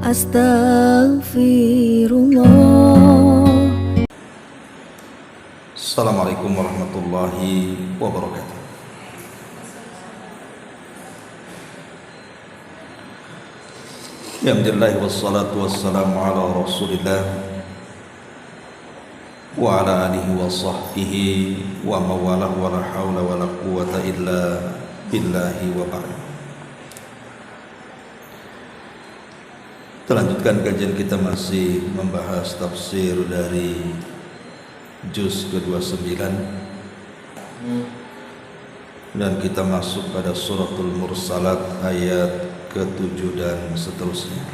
Astaghfirullah. Assalamualaikum warahmatullahi wabarakatuh. Alhamdulillah wassalatu wassalamu ala rasulillah wa ala alihi wa sahbihi wa mawalah wa la hawla wa la quwata illa billahi wa ba'd. Kita lanjutkan kajian kita, masih membahas tafsir dari juz ke-29 dan kita masuk pada suratul Mursalat ayat ke-7 dan seterusnya.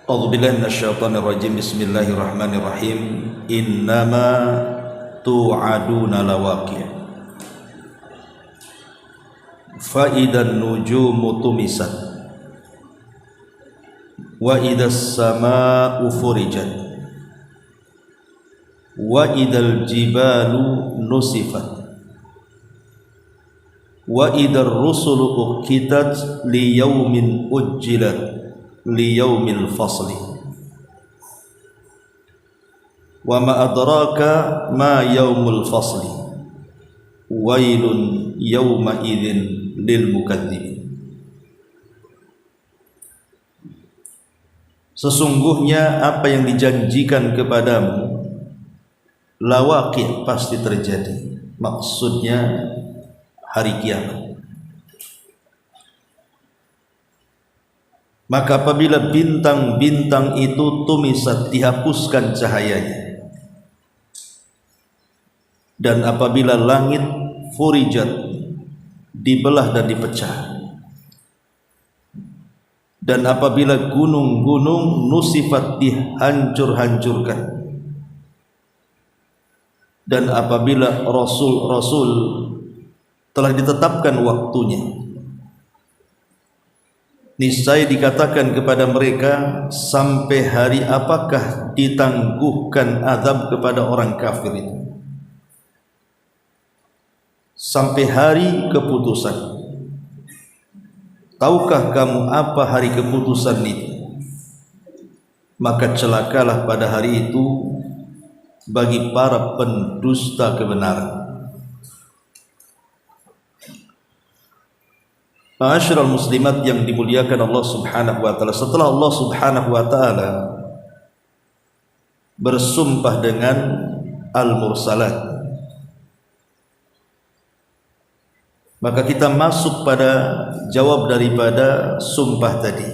A'udzubillahi minasyaitonir rajim. Bismillahirrahmanirrahim. Innama tu'aduna lawaqi' fa idan nujumu tumisat wa idas samaa'u furijat wa idal jibalu nusifat wa idar rusulu uqitat li yaumin ujjilat li yaumil fasli wa ma adraka ma yaumul fasli wailun yauma idzin lil mukadzibin. Sesungguhnya apa yang dijanjikan kepadamu lawaqi', pasti terjadi. Maksudnya hari kiamat. Maka apabila bintang-bintang itu tumisat, dihapuskan cahayanya, dan apabila langit furijat, dibelah dan dipecah, dan apabila gunung-gunung nusifat, dihancur-hancurkan, dan apabila rasul-rasul telah ditetapkan waktunya, niscaya dikatakan kepada mereka, sampai hari apakah ditangguhkan azab kepada orang kafir itu? Sampai hari keputusan. Tahukah kamu apa hari keputusan itu? Maka celakalah pada hari itu bagi para pendusta kebenaran. Ma'asyiral muslimat yang dimuliakan Allah Subhanahu wa taala, setelah Allah Subhanahu wa taala bersumpah dengan Al-Mursalat, maka kita masuk pada jawab daripada sumpah tadi,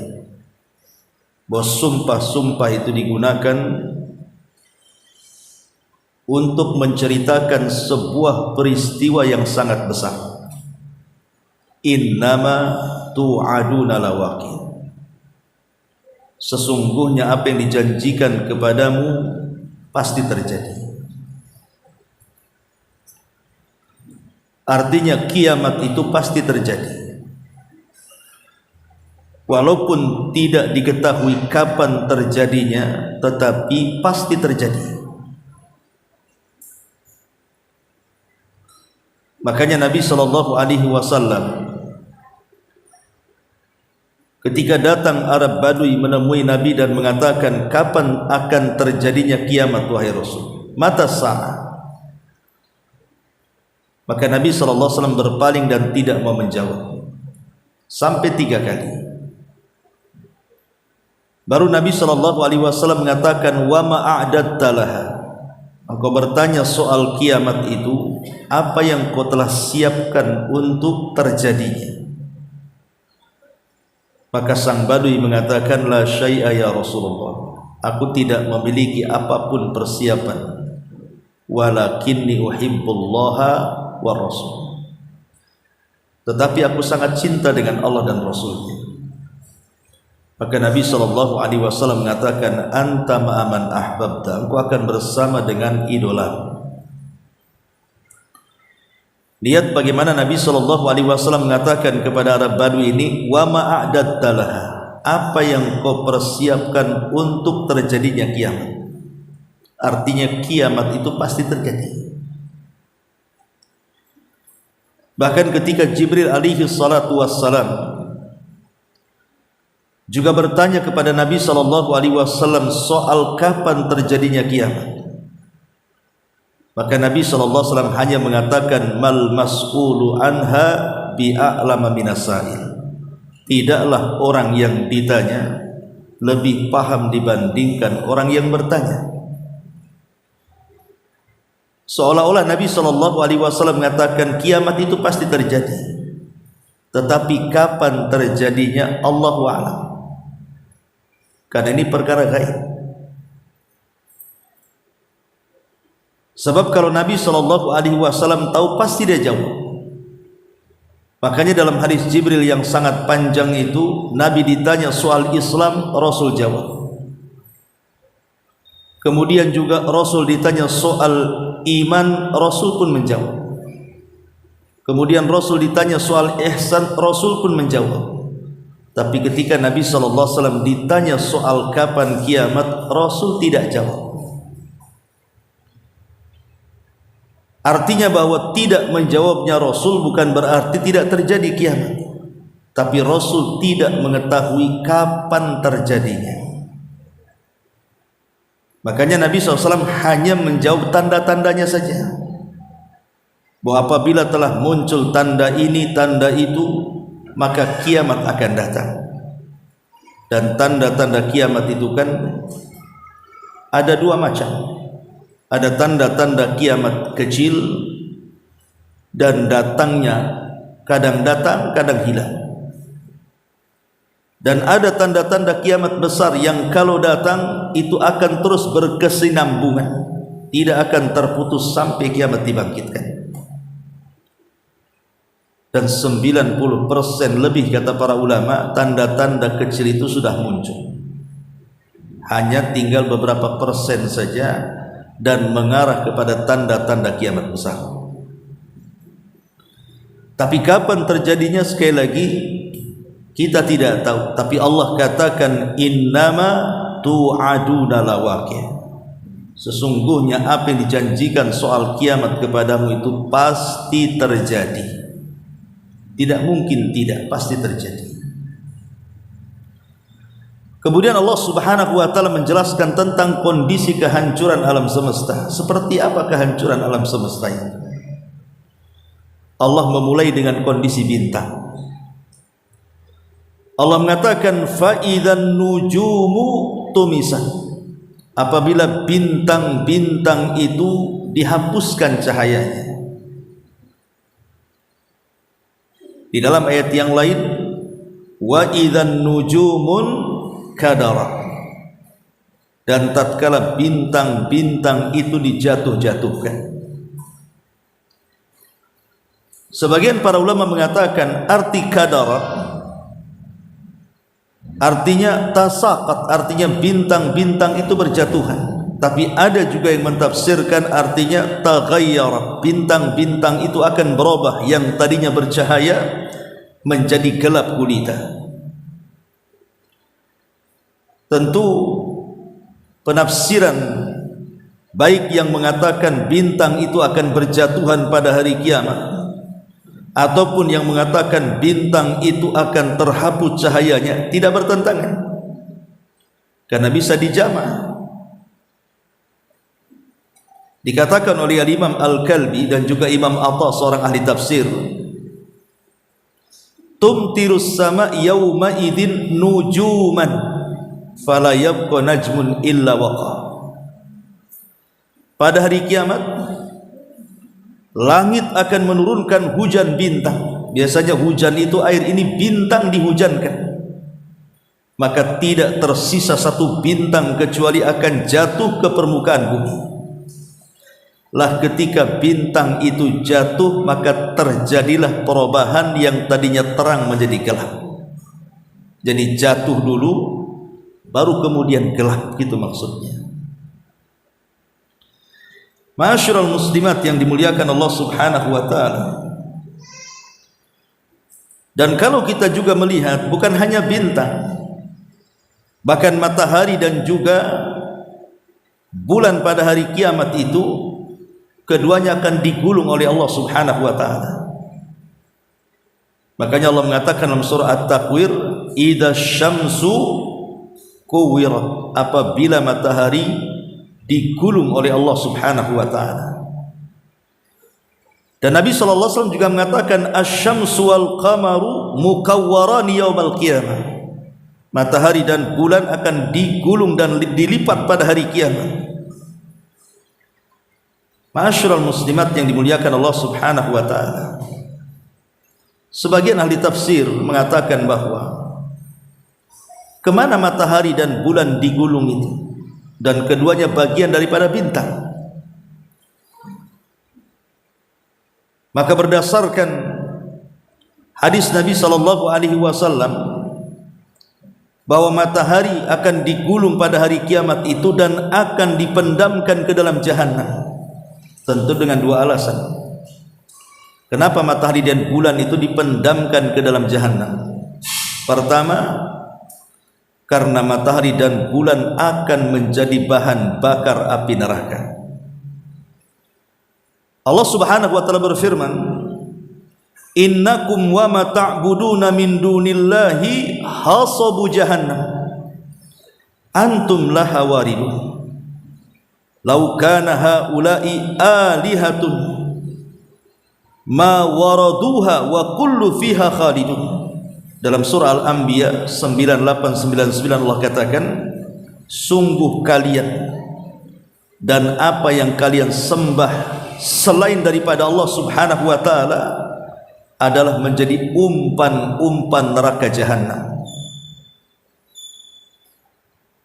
bahwa sumpah-sumpah itu digunakan untuk menceritakan sebuah peristiwa yang sangat besar. Innama tu'aduna lawaqi', sesungguhnya apa yang dijanjikan kepadamu pasti terjadi. Artinya kiamat itu pasti terjadi, walaupun tidak diketahui kapan terjadinya, tetapi pasti terjadi. Makanya Nabi Shallallahu Alaihi Wasallam ketika datang Arab Badui menemui Nabi dan mengatakan, kapan akan terjadinya kiamat wahai Rasul? Mata sa'ah. Maka Nabi SAW berpaling dan tidak mau menjawab sampai 3 kali. Baru Nabi SAW mengatakan, wa ma'a'adatta laha. Engkau bertanya soal kiamat itu, apa yang kau telah siapkan untuk terjadinya? Maka sang Badui mengatakan, la syai'a ya Rasulullah, aku tidak memiliki apapun persiapan, walakinni uhibbullaha wa rasul, tetapi aku sangat cinta dengan Allah dan Rasulnya. Maka Nabi SAW mengatakan, anta ma'aman ahbabta, engkau akan bersama dengan idola. Lihat bagaimana Nabi SAW mengatakan kepada Arab Badui ini, wa ma'a'datta laha, apa yang kau persiapkan untuk terjadinya kiamat. Artinya kiamat itu pasti terjadi. Bahkan ketika Jibril alaihi salatu wassalam juga bertanya kepada Nabi SAW soal kapan terjadinya kiamat. Maka Nabi SAW hanya mengatakan, mal mas'ulu anha bi'a'lama minasail. Tidaklah orang yang ditanya lebih paham dibandingkan orang yang bertanya. Seolah-olah Nabi SAW mengatakan kiamat itu pasti terjadi, tetapi kapan terjadinya Allahu a'lam, karena ini perkara gaib. Sebab kalau Nabi SAW tahu, pasti dia jawab. Makanya dalam hadis Jibril yang sangat panjang itu, Nabi ditanya soal Islam, Rasul jawab. Kemudian juga Rasul ditanya soal iman, Rasul pun menjawab. Kemudian Rasul ditanya soal ihsan, Rasul pun menjawab. Tapi ketika Nabi SAW ditanya soal kapan kiamat, Rasul tidak jawab. Artinya bahwa tidak menjawabnya Rasul bukan berarti tidak terjadi kiamat, tapi Rasul tidak mengetahui kapan terjadinya. Makanya Nabi SAW hanya menjawab tanda-tandanya saja, bahwa apabila telah muncul tanda ini, tanda itu, maka kiamat akan datang. Dan tanda-tanda kiamat itu kan ada dua macam. Ada tanda-tanda kiamat kecil, dan datangnya kadang datang, kadang hilang. Dan ada tanda-tanda kiamat besar yang kalau datang itu akan terus berkesinambungan, tidak akan terputus sampai kiamat dibangkitkan. Dan 90% lebih, kata para ulama, tanda-tanda kecil itu sudah muncul. Hanya tinggal beberapa persen saja dan mengarah kepada tanda-tanda kiamat besar. Tapi kapan terjadinya, sekali lagi kita tidak tahu. Tapi Allah katakan, innama tu'aduna lawaqi'. Sesungguhnya apa yang dijanjikan soal kiamat kepadamu itu pasti terjadi. Tidak mungkin tidak, pasti terjadi. Kemudian Allah Subhanahu wa taala menjelaskan tentang kondisi kehancuran alam semesta. Seperti apa kehancuran alam semesta ini? Allah memulai dengan kondisi bintang. Allah mengatakan, fa idzan nujumu tumisan. Apabila bintang-bintang itu dihapuskan cahayanya. Di dalam ayat yang lain, wa idzan nujumun kadara. Dan tatkala bintang-bintang itu dijatuh-jatuhkan. Sebagian para ulama mengatakan arti kadara artinya tasaqat, artinya bintang-bintang itu berjatuhan. Tapi ada juga yang mentafsirkan artinya taghayyara, bintang-bintang itu akan berubah, yang tadinya bercahaya menjadi gelap gulita. Tentu penafsiran baik yang mengatakan bintang itu akan berjatuhan pada hari kiamat, ataupun yang mengatakan bintang itu akan terhapus cahayanya, tidak bertentangan, karena bisa dijamak. Dikatakan oleh Imam Al-Kalbi dan juga Imam Atha, seorang ahli tafsir, tumtirus sama yauma idin nujuman fala yabqa najmun illa waqa. Pada hari kiamat langit akan menurunkan hujan bintang. Biasanya hujan itu air, ini bintang dihujankan. Maka tidak tersisa satu bintang kecuali akan jatuh ke permukaan bumi. Lah ketika bintang itu jatuh, maka terjadilah perubahan yang tadinya terang menjadi gelap. Jadi jatuh dulu, baru kemudian gelap, gitu maksudnya. Ma'asyiral muslimat yang dimuliakan Allah Subhanahu wa taala. Dan kalau kita juga melihat bukan hanya bintang, bahkan matahari dan juga bulan pada hari kiamat itu, keduanya akan digulung oleh Allah Subhanahu wa taala. Makanya Allah mengatakan dalam surah At-Takwir, idza syamsu kuwirat, apabila matahari digulung oleh Allah Subhanahu wa taala. Dan Nabi SAW juga mengatakan asy-syamsu wal qamaru mukawwarani yaumal qiyamah, matahari dan bulan akan digulung dan dilipat pada hari kiamat. Ma'asyiral muslimat yang dimuliakan Allah Subhanahu wa taala, sebagian ahli tafsir mengatakan bahwa kemana matahari dan bulan digulung itu, dan keduanya bagian daripada bintang. Maka berdasarkan hadis Nabi SAW bahwa matahari akan digulung pada hari kiamat itu dan akan dipendamkan ke dalam jahanam, tentu dengan dua alasan. Kenapa matahari dan bulan itu dipendamkan ke dalam jahanam? Pertama, karena matahari dan bulan akan menjadi bahan bakar api neraka. Allah Subhanahu wa taala berfirman, innakum wa ma ta'buduna min dunillahi hasabu jahannam antum laha waridun law kana haula'i alihatun ma waraduha wa kullu fiha khalidun. Dalam surah Al-Anbiya 9899 Allah katakan, sungguh kalian dan apa yang kalian sembah selain daripada Allah Subhanahu wa taala adalah menjadi umpan-umpan neraka jahanam.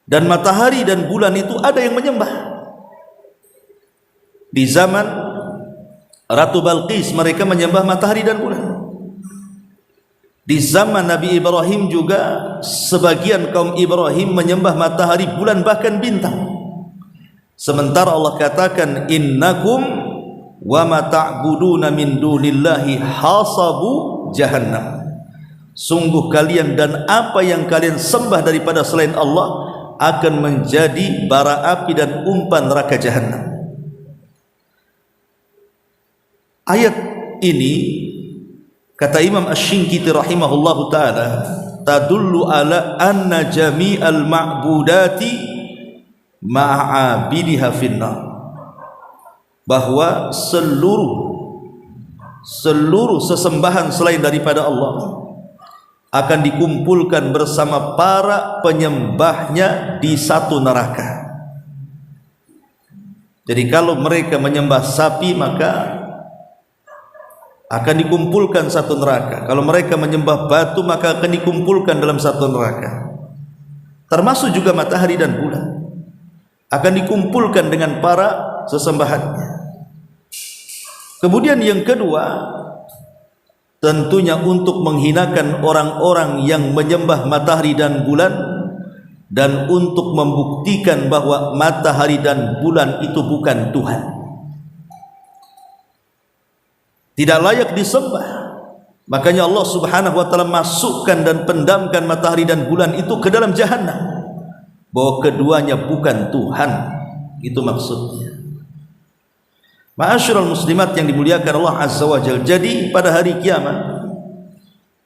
Dan matahari dan bulan itu ada yang menyembah. Di zaman Ratu Balqis mereka menyembah matahari dan bulan. Di zaman Nabi Ibrahim juga sebagian kaum Ibrahim menyembah matahari, bulan, bahkan bintang. Sementara Allah katakan innakum wa ma ta'buduna min dunillahi hasabu jahannam, sungguh kalian dan apa yang kalian sembah daripada selain Allah akan menjadi bara api dan umpan neraka jahanam. Ayat ini, kata Imam Asy-Shinqiti rahimahullahu taala, tadullu ala anna jami'al ma'budati ma'abidiha finnar, bahwa seluruh sesembahan selain daripada Allah akan dikumpulkan bersama para penyembahnya di satu neraka. Jadi kalau mereka menyembah sapi maka akan dikumpulkan satu neraka. Kalau mereka menyembah batu maka akan dikumpulkan dalam satu neraka. Termasuk juga matahari dan bulan akan dikumpulkan dengan para sesembahannya. Kemudian yang kedua, tentunya untuk menghinakan orang-orang yang menyembah matahari dan bulan, dan untuk membuktikan bahwa matahari dan bulan itu bukan Tuhan, tidak layak disembah. Makanya Allah Subhanahu wa taala masukkan dan pendamkan matahari dan bulan itu ke dalam jahanam, bahwa keduanya bukan Tuhan. Itu maksudnya. Ma'asyiral muslimat yang dimuliakan Allah Azza wa Jalla. Jadi pada hari kiamat,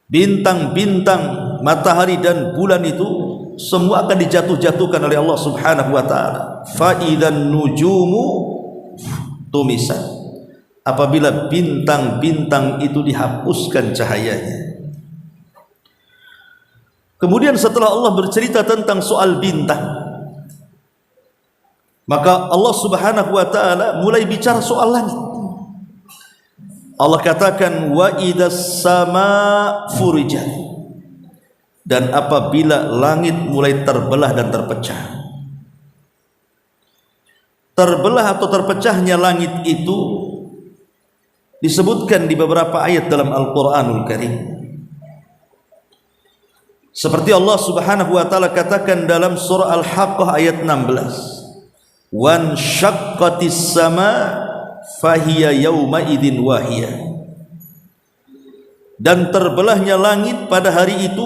bintang-bintang, matahari dan bulan itu semua akan dijatuh-jatuhkan oleh Allah Subhanahu wa taala. Fa idzan nujumu tumisat, apabila bintang-bintang itu dihapuskan cahayanya. Kemudian setelah Allah bercerita tentang soal bintang, maka Allah Subhanahu wa taala mulai bicara soal langit. Allah katakan wa idzas samaa furijat, dan apabila langit mulai terbelah dan terpecah. Terbelah atau terpecahnya langit itu disebutkan di beberapa ayat dalam Al-Qur'anul Karim. Seperti Allah Subhanahu wa taala katakan dalam surah Al-Haqqah ayat 16, wan syaqqatis sama fahiya yauma idzin wahiyah, dan terbelahnya langit pada hari itu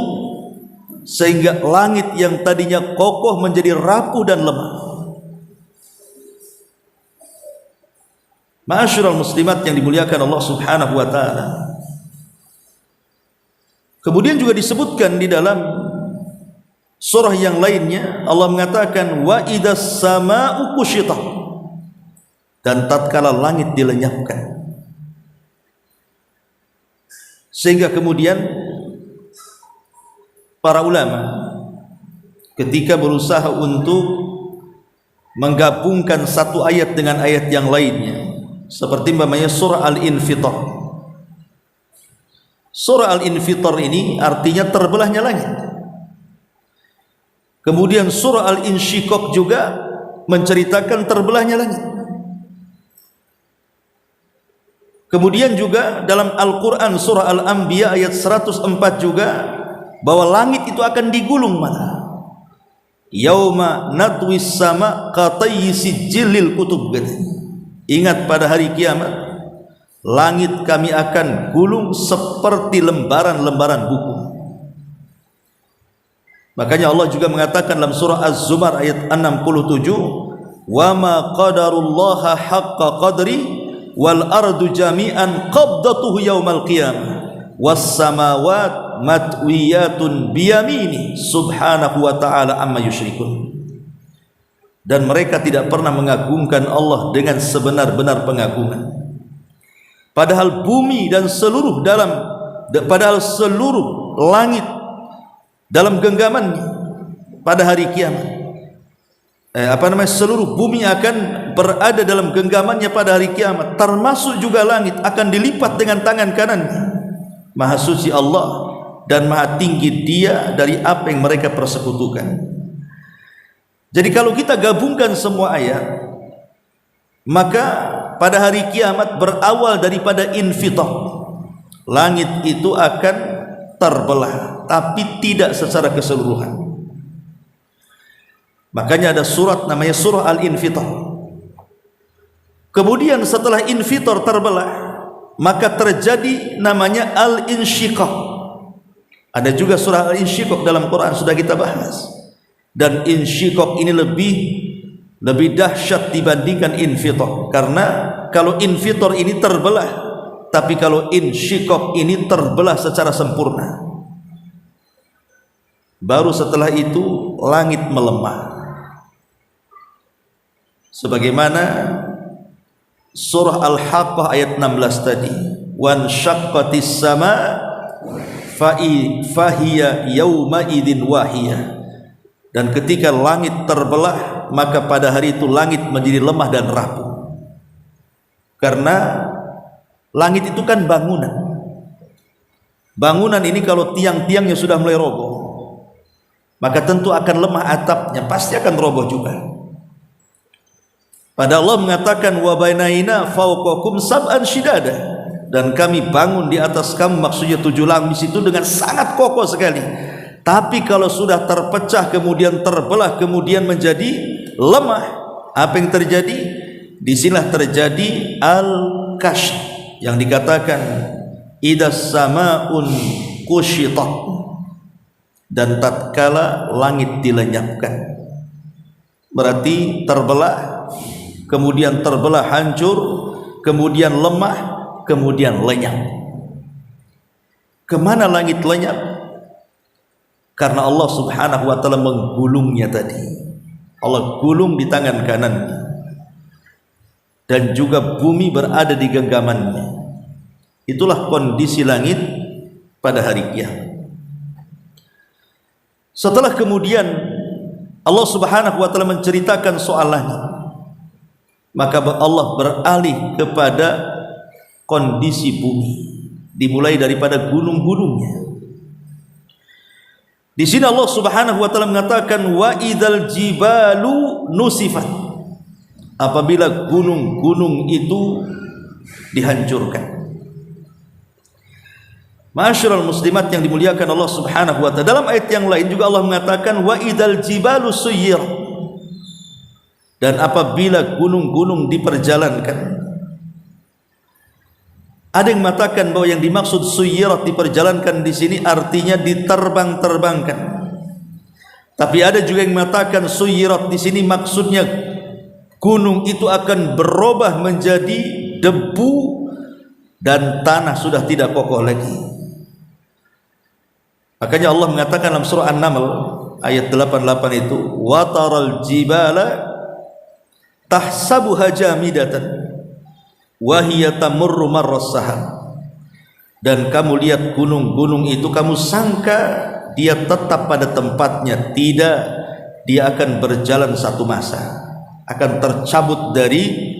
sehingga langit yang tadinya kokoh menjadi rapuh dan lemah. Ma'asyiral muslimat yang dimuliakan Allah Subhanahu wa taala, Kemudian juga disebutkan di dalam surah yang lainnya, Allah mengatakan wa idas sama'u kushitat, dan tatkala langit dilenyapkan. Sehingga kemudian para ulama ketika berusaha untuk menggabungkan satu ayat dengan ayat yang lainnya, seperti umpamanya surah Al-Infitar. Surah Al-Infitar ini artinya terbelahnya langit. Kemudian surah Al-Insyiqaq juga menceritakan terbelahnya langit. Kemudian juga dalam Al-Quran surah Al-Anbiya ayat 104 juga bahwa langit itu akan digulung mana? Yauma natwis sama katayyi sijilil kutub. Ingat pada hari kiamat, langit kami akan gulung seperti lembaran-lembaran buku. Makanya Allah juga mengatakan dalam surah Az-Zumar ayat 67, wa ma qadarullaha haqqa qadri wal ardu jami'an qabdatuhu yaumal qiyamah was samawat matwiyatun biyamini subhanahu wa ta'ala amma yusyrikun. Dan mereka tidak pernah mengagungkan Allah dengan sebenar-benar pengagungan, padahal bumi dan seluruh langit dalam genggamannya pada hari kiamat. Seluruh bumi akan berada dalam genggamannya pada hari kiamat, termasuk juga langit akan dilipat dengan tangan kanannya. Maha suci Allah dan maha tinggi Dia dari apa yang mereka persekutukan. Jadi kalau kita gabungkan semua ayat, maka pada hari kiamat berawal daripada infitar. Langit itu akan terbelah, tapi tidak secara keseluruhan. Makanya ada surat namanya surah Al-Infitar. Kemudian setelah infitar terbelah, maka terjadi namanya Al-Insyiqaq. Ada juga surah Al-Insyiqaq dalam Quran, sudah kita bahas. Dan insyiqaq ini lebih dahsyat dibandingkan infitar, karena kalau infitar ini terbelah, tapi kalau insyiqaq ini terbelah secara sempurna. Baru setelah itu langit melemah, sebagaimana surah Al-Haqqah ayat 16 tadi, wan syaqqatis sama fahiya yauma idzin wahiyah. Dan ketika langit terbelah, maka pada hari itu langit menjadi lemah dan rapuh. Karena langit itu kan bangunan. Bangunan ini kalau tiang-tiangnya sudah mulai roboh, maka tentu akan lemah atapnya, pasti akan roboh juga. Pada Allah mengatakan wa bainaina fawqakum sab'an shidada, dan kami bangun di atas kamu, maksudnya 7 lapis itu dengan sangat kokoh sekali. Tapi kalau sudah terpecah, kemudian terbelah, kemudian menjadi lemah, apa yang terjadi? Disinilah terjadi al-kasy, yang dikatakan idas sama'un kushitat, dan tatkala langit dilenyapkan. Berarti terbelah, kemudian terbelah hancur, kemudian lemah, kemudian lenyap. Kemana langit lenyap? Karena Allah subhanahu wa ta'ala menggulungnya tadi. Allah gulung di tangan kanannya, dan juga bumi berada di genggamannya. Itulah kondisi langit pada hari kiamat. Setelah kemudian Allah subhanahu wa ta'ala menceritakan soal langit, maka Allah beralih kepada kondisi bumi, dimulai daripada gunung-gunungnya. Di sini Allah Subhanahu wa taala mengatakan wa idzal jibalu nusifat, apabila gunung-gunung itu dihancurkan. Ma'asyiral muslimat yang dimuliakan Allah Subhanahu wa taala, dalam ayat yang lain juga Allah mengatakan wa idzal jibalu suyir, dan apabila gunung-gunung diperjalankan. Ada yang mengatakan bahwa yang dimaksud suyirat, diperjalankan di sini artinya diterbang-terbangkan. Tapi ada juga yang mengatakan suyirat di sini maksudnya gunung itu akan berubah menjadi debu dan tanah sudah tidak kokoh lagi. Makanya Allah mengatakan dalam surah An-Naml ayat 88 itu, wa taral jibala tahsabuha jamidatan wa hiya tamurru marras sahab. Dan kamu lihat gunung-gunung itu, kamu sangka dia tetap pada tempatnya. Tidak, dia akan berjalan satu masa, akan tercabut dari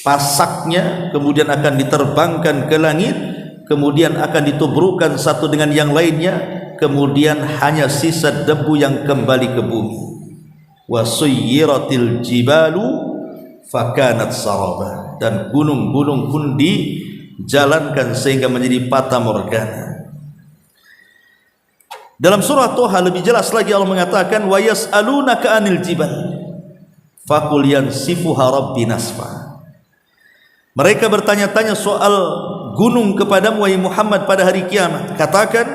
pasaknya, kemudian akan diterbangkan ke langit, kemudian akan ditubrukkan satu dengan yang lainnya, kemudian hanya sisa debu yang kembali ke bumi. Wa suyyiratil jibalu fakanat saraba. Dan gunung-gunung pun dijalankan sehingga menjadi fata morgana. Dalam surah Toha lebih jelas lagi Allah mengatakan, wa yas'alunaka 'anil jibal faqul yansifuha rabbi nasfa. Mereka bertanya-tanya soal gunung kepadamu wahai Muhammad pada hari kiamat. Katakan,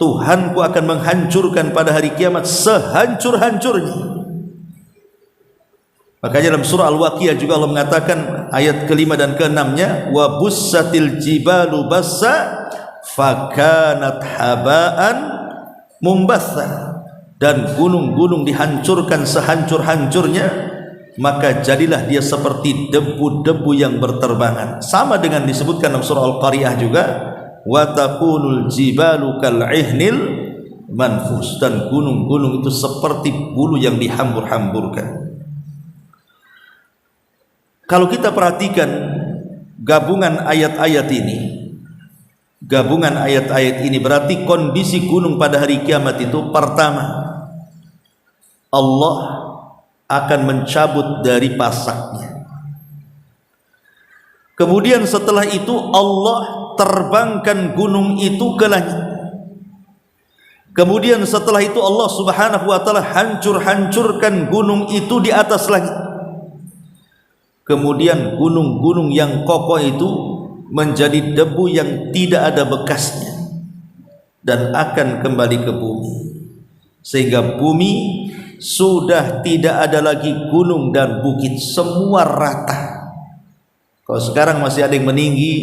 Tuhanku akan menghancurkan pada hari kiamat sehancur-hancurnya. Makanya dalam surah Al-Waqiah juga Allah mengatakan ayat ke-5 dan ke-6-nya, wa bussatil jibalu bassa fakanat haba'an mumbatha. Dan gunung-gunung dihancurkan sehancur-hancurnya, maka jadilah dia seperti debu-debu yang berterbangan. Sama dengan disebutkan dalam surah Al-Qari'ah juga, wa takunul jibalu kal'ihnil manfus. Dan gunung-gunung itu seperti bulu yang dihambur-hamburkan. Kalau kita perhatikan gabungan ayat-ayat ini berarti kondisi gunung pada hari kiamat itu, pertama, Allah akan mencabut dari pasaknya. Kemudian setelah itu Allah terbangkan gunung itu ke langit. Kemudian setelah itu Allah Subhanahu wa taala hancur-hancurkan gunung itu di atas langit. Kemudian gunung-gunung yang kokoh itu menjadi debu yang tidak ada bekasnya dan akan kembali ke bumi. Sehingga bumi sudah tidak ada lagi gunung dan bukit, semua rata. Kalau sekarang masih ada yang meninggi,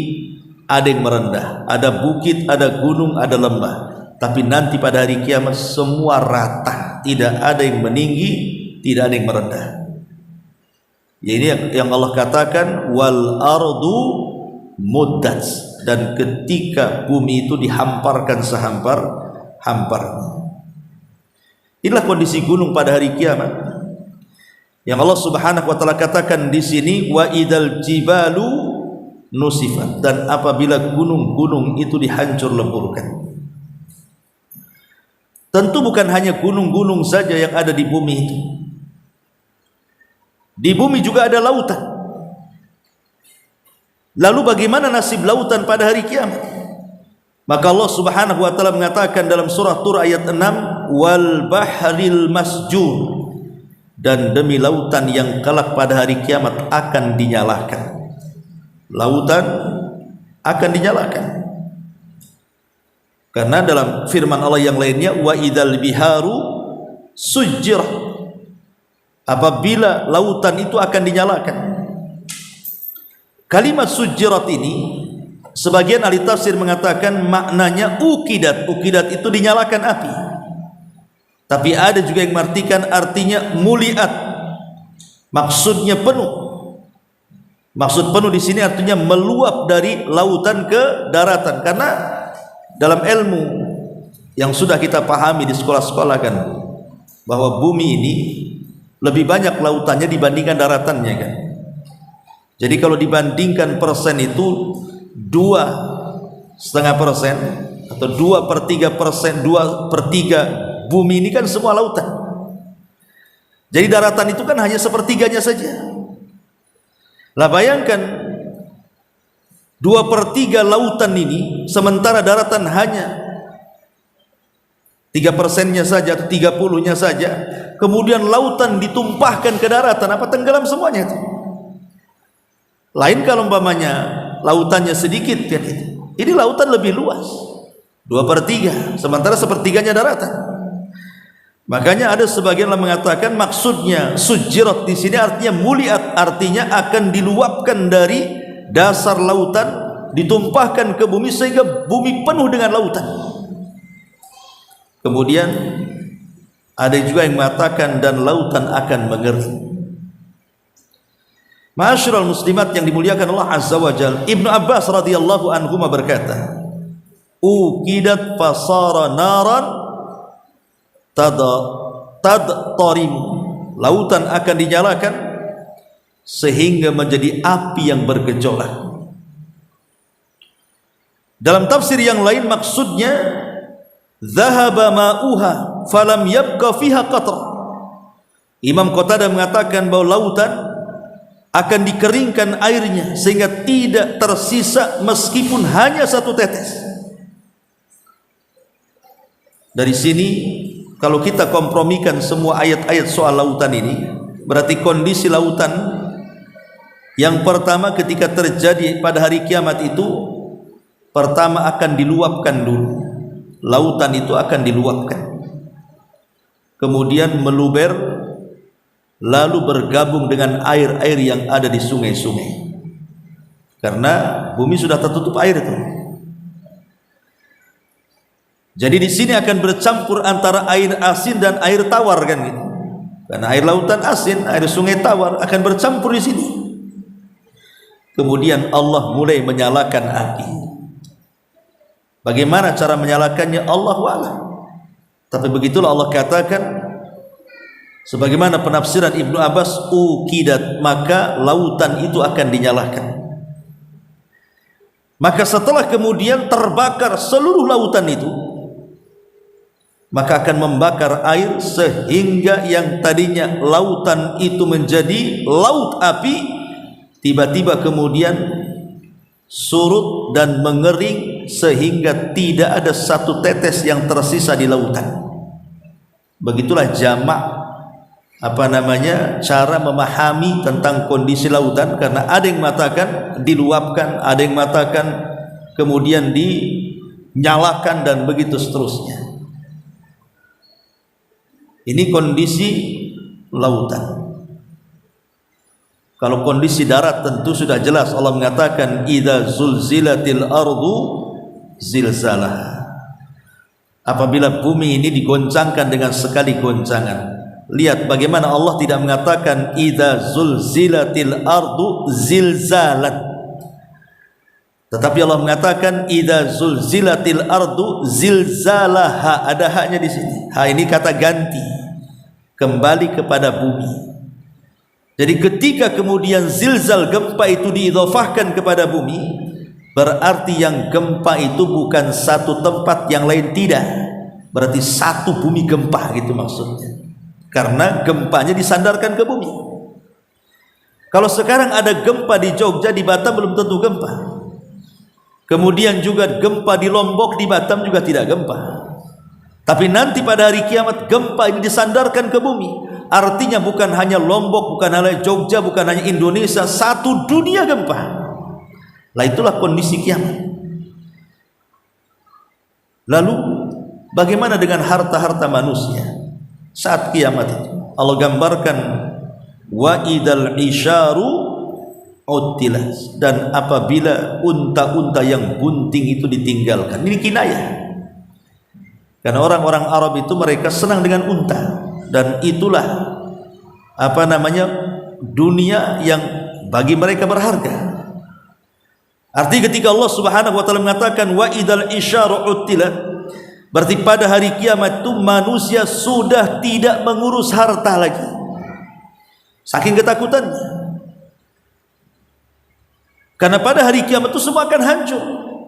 ada yang merendah, ada bukit, ada gunung, ada lembah. Tapi nanti pada hari kiamat semua rata, tidak ada yang meninggi, tidak ada yang merendah. Ya, ini yang Allah katakan wal ardu muddat. Dan ketika bumi itu dihamparkan sehampar-hamparnya. Inilah kondisi gunung pada hari kiamat yang Allah Subhanahu wa taala katakan di sini, wa idzal jibalu nusifat. Dan apabila gunung-gunung itu dihancur leburkan. Tentu bukan hanya gunung-gunung saja yang ada di bumi itu. Di bumi juga ada lautan. Lalu bagaimana nasib lautan pada hari kiamat? Maka Allah Subhanahu wa taala mengatakan dalam surah Tur ayat 6, wal bahril masjur. Dan demi lautan yang kelak pada hari kiamat akan dinyalakan. Lautan akan dinyalakan. Karena dalam firman Allah yang lainnya, wa idzal biharu sujjirah. Apabila lautan itu akan dinyalakan. Kalimat sujjirat ini sebagian ahli tafsir mengatakan maknanya ukidat. Ukidat itu dinyalakan api. Tapi ada juga yang mengartikan artinya muliat. Maksudnya penuh. Maksud penuh di sini artinya meluap dari lautan ke daratan. Karena dalam ilmu yang sudah kita pahami di sekolah-sekolah kan, bahwa bumi ini lebih banyak lautannya dibandingkan daratannya kan. Jadi kalau dibandingkan persen itu 2,5% atau 2/3%, 2/3 bumi ini kan semua lautan. Jadi daratan itu kan hanya sepertiganya saja. Lah bayangkan 2/3 lautan ini, sementara daratan hanya 3%-nya saja atau 30-nya saja. Kemudian lautan ditumpahkan ke daratan, apa tenggelam semuanya itu? Lain kalau umpamanya lautannya sedikit kan itu. Ini lautan lebih luas, 2/3, sementara sepertiganya daratan. Makanya ada sebagian yang mengatakan maksudnya sujjirat di sini artinya muliat, artinya akan diluapkan dari dasar lautan, ditumpahkan ke bumi sehingga bumi penuh dengan lautan. Kemudian ada juga yang mengatakan dan lautan akan mengering. Ma'asyiral muslimat yang dimuliakan Allah Azza wa Jalla, Ibnu Abbas radhiyallahu anhu berkata, uqidat fasara naran tadtarim, lautan akan dinyalakan sehingga menjadi api yang bergejolak. Dalam tafsir yang lain maksudnya zahaba ma'uha falam yabqa fiha qatra. Imam Qatadah mengatakan bahwa lautan akan dikeringkan airnya sehingga tidak tersisa meskipun hanya satu tetes. Dari sini kalau kita kompromikan semua ayat-ayat soal lautan ini, berarti kondisi lautan yang pertama ketika terjadi pada hari kiamat itu, pertama akan diluapkan dulu. Lautan itu akan diluapkan, kemudian meluber, lalu bergabung dengan air-air yang ada di sungai-sungai, karena bumi sudah tertutup air itu. Jadi di sini akan bercampur antara air asin dan air tawar kan gitu. Karena air lautan asin, air sungai tawar akan bercampur di sini. Kemudian Allah mulai menyalakan api. Bagaimana cara menyalakannya? Allahu a'lam. Tapi begitulah Allah katakan, sebagaimana penafsiran Ibnu Abbas, uqidat, maka lautan itu akan dinyalakan. Maka setelah kemudian terbakar seluruh lautan itu, maka akan membakar air sehingga yang tadinya lautan itu menjadi laut api, tiba-tiba kemudian surut dan mengering sehingga tidak ada satu tetes yang tersisa di lautan. Begitulah jamak cara memahami tentang kondisi lautan, karena ada yang mengatakan diluapkan, ada yang mengatakan kemudian dinyalakan dan begitu seterusnya. Ini kondisi lautan. Kalau kondisi darat tentu sudah jelas, Allah mengatakan idza zulzilatil ardu zilzalaha. Apabila bumi ini digoncangkan dengan sekali goncangan. Lihat bagaimana Allah tidak mengatakan idza zulzilatil ardu zilzalan, tetapi Allah mengatakan idza zulzilatil ardu zilzalaha. Ada haknya di sini. Ha ini kata ganti, kembali kepada bumi. Jadi ketika kemudian zilzal, gempa itu diidhofahkan kepada bumi, berarti yang gempa itu bukan satu tempat yang lain, tidak. Berarti satu bumi gempa gitu maksudnya. Karena gempanya disandarkan ke bumi. Kalau sekarang ada gempa di Jogja, di Batam belum tentu gempa. Kemudian juga gempa di Lombok, di Batam juga tidak gempa. Tapi nanti pada hari kiamat gempa ini disandarkan ke bumi. Artinya bukan hanya Lombok, bukan hanya Jogja, bukan hanya Indonesia, satu dunia gempa. Lah itulah kondisi kiamat. Lalu bagaimana dengan harta-harta manusia saat kiamat itu? Allah gambarkan wa idal isyaru utilas, dan apabila unta-unta yang bunting itu ditinggalkan. Ini kinayah. Karena orang-orang Arab itu mereka senang dengan unta, dan itulah dunia yang bagi mereka berharga. Artinya ketika Allah Subhanahu wa taala mengatakan wa idal isyaru utilat, berarti pada hari kiamat itu manusia sudah tidak mengurus harta lagi. Saking ketakutannya. Karena pada hari kiamat itu semua akan hancur.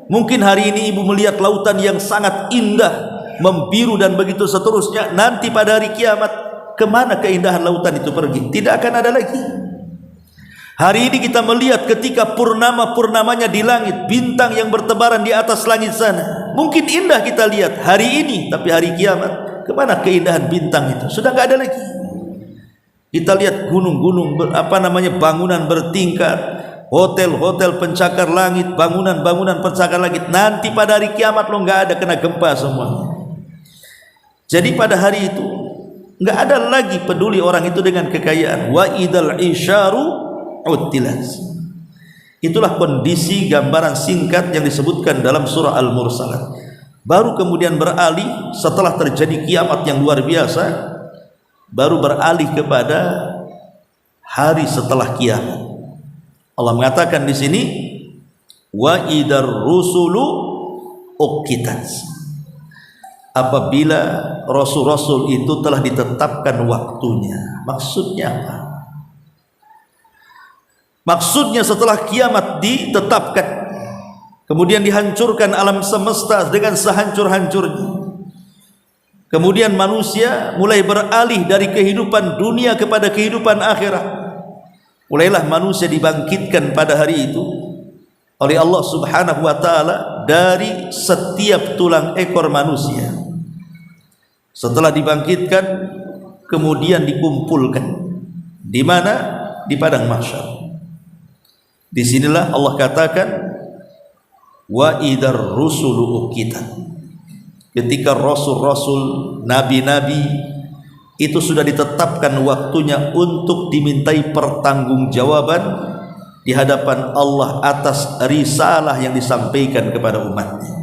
Mungkin hari ini ibu melihat lautan yang sangat indah, membiru dan begitu seterusnya. Nanti pada hari kiamat, kemana keindahan lautan itu pergi? Tidak akan ada lagi. Hari ini kita melihat ketika purnamanya di langit, bintang yang bertebaran di atas langit sana. Mungkin indah kita lihat hari ini, tapi hari kiamat, kemana keindahan bintang itu? Sudah nggak ada lagi. Kita lihat gunung-gunung, bangunan bertingkat, hotel-hotel pencakar langit, bangunan-bangunan pencakar langit. Nanti pada hari kiamat lo nggak ada, kena gempa semuanya. Jadi pada hari itu nggak ada lagi peduli orang itu dengan kekayaan. Wa idal isyaru utilat. Itulah kondisi gambaran singkat yang disebutkan dalam surah Al-Mursalat. baru kemudian beralih setelah terjadi kiamat yang luar biasa, baru beralih kepada hari setelah kiamat. Allah mengatakan di sini, wa idar rusulu uqitat, apabila rasul-rasul itu telah ditetapkan waktunya. Maksudnya apa? Maksudnya setelah kiamat ditetapkan, kemudian dihancurkan alam semesta dengan sehancur-hancurnya, kemudian manusia mulai beralih dari kehidupan dunia kepada kehidupan akhirat. Mulailah manusia dibangkitkan pada hari itu oleh Allah Subhanahu wa ta'ala dari setiap tulang ekor manusia. Setelah dibangkitkan, kemudian dikumpulkan di mana? Di padang mahsyar. Disinilah Allah katakan, wa idar rusulu uqitat, ketika rasul-rasul, nabi-nabi itu sudah ditetapkan waktunya untuk dimintai pertanggungjawaban di hadapan Allah atas risalah yang disampaikan kepada umatnya.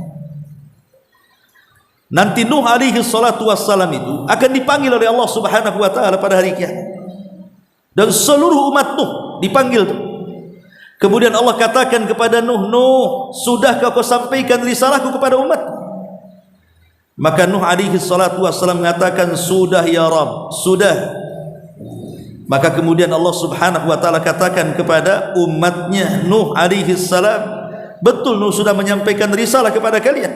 Nanti Nuh alaihi salatu wassalam itu akan dipanggil oleh Allah Subhanahu wa ta'ala pada hari kiamat, dan seluruh umat Nuh dipanggil tuh. Kemudian Allah katakan kepada Nuh, Nuh, sudahkah kau sampaikan risalahku kepada umat? Maka Nuh alaihi salatu wassalam mengatakan, sudah ya Rabb, sudah. Maka kemudian Allah Subhanahu wa ta'ala katakan kepada umatnya Nuh alaihi salam, betul Nuh sudah menyampaikan risalah kepada kalian.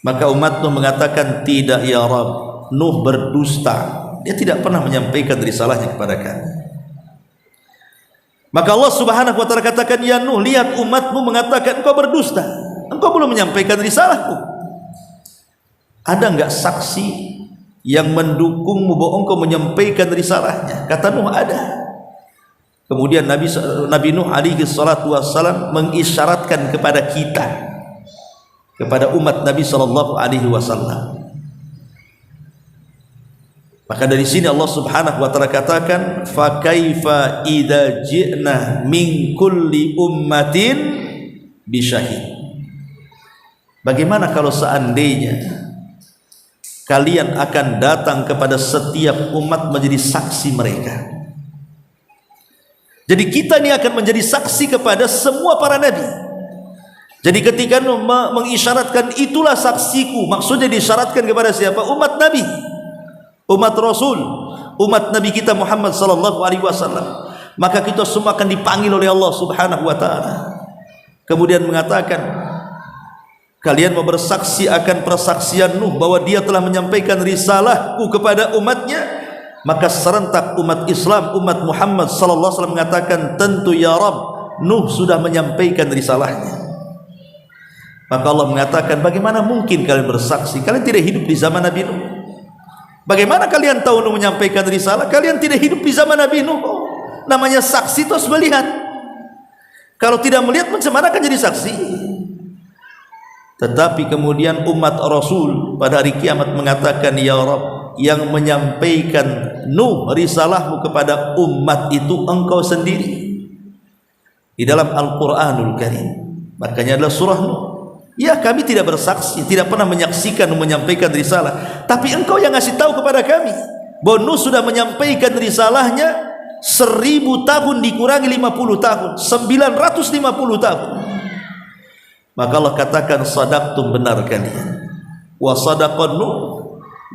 Maka umat Nuh mengatakan, tidak ya Rabb, Nuh berdusta, dia tidak pernah menyampaikan risalahnya kepada kami. Maka Allah Subhanahu wa ta'ala katakan, ya Nuh, lihat umatmu mengatakan engkau berdusta, engkau belum menyampaikan risalahku. Ada enggak saksi yang mendukungmu bahwa engkau menyampaikan risalahnya? Kata Nuh, ada. Kemudian Nabi Nuh alaihi salatu wassalam mengisyaratkan kepada kita, kepada umat Nabi sallallahu alaihi wasallam. Maka dari sini Allah Subhanahu wa ta'ala katakan, fa kaifa idza ji'na min kulli ummatin bisyahid. Bagaimana kalau seandainya kalian akan datang kepada setiap umat menjadi saksi mereka? Jadi kita ini akan menjadi saksi kepada semua para nabi. Jadi ketika Nuh mengisyaratkan itulah saksiku, maksudnya disyaratkan kepada siapa? Umat Nabi, umat Rasul, umat Nabi kita Muhammad sallallahu alaihi wasallam. Maka kita semua akan dipanggil oleh Allah Subhanahu wa ta'ala, kemudian mengatakan, kalian mau bersaksi akan persaksian Nuh bahwa dia telah menyampaikan risalahku kepada umatnya? Maka serentak umat Islam, umat Muhammad sallallahu alaihi wasallam mengatakan, tentu ya Rabb, Nuh sudah menyampaikan risalahnya. Maka Allah mengatakan, bagaimana mungkin kalian bersaksi? Kalian tidak hidup di zaman Nabi Nuh. Bagaimana kalian tahu Nuh menyampaikan risalah? Kalian tidak hidup di zaman Nabi Nuh. Namanya saksi itu harus melihat. Kalau tidak melihat, macam mana akan jadi saksi? Tetapi kemudian umat Rasul pada hari kiamat mengatakan, ya Rabb, yang menyampaikan Nuh risalahmu kepada umat itu engkau sendiri. Di dalam Al-Quranul Karim, makanya adalah surah Nuh. Ya, kami tidak bersaksi, tidak pernah menyaksikan Nuh menyampaikan risalah, tapi engkau yang ngasih tahu kepada kami bahwa Nuh sudah menyampaikan risalahnya 1000 tahun dikurangi 50 tahun, 950 tahun. Maka Allah katakan, sadaqtum, benar kalian. Wa sadaqan Nuh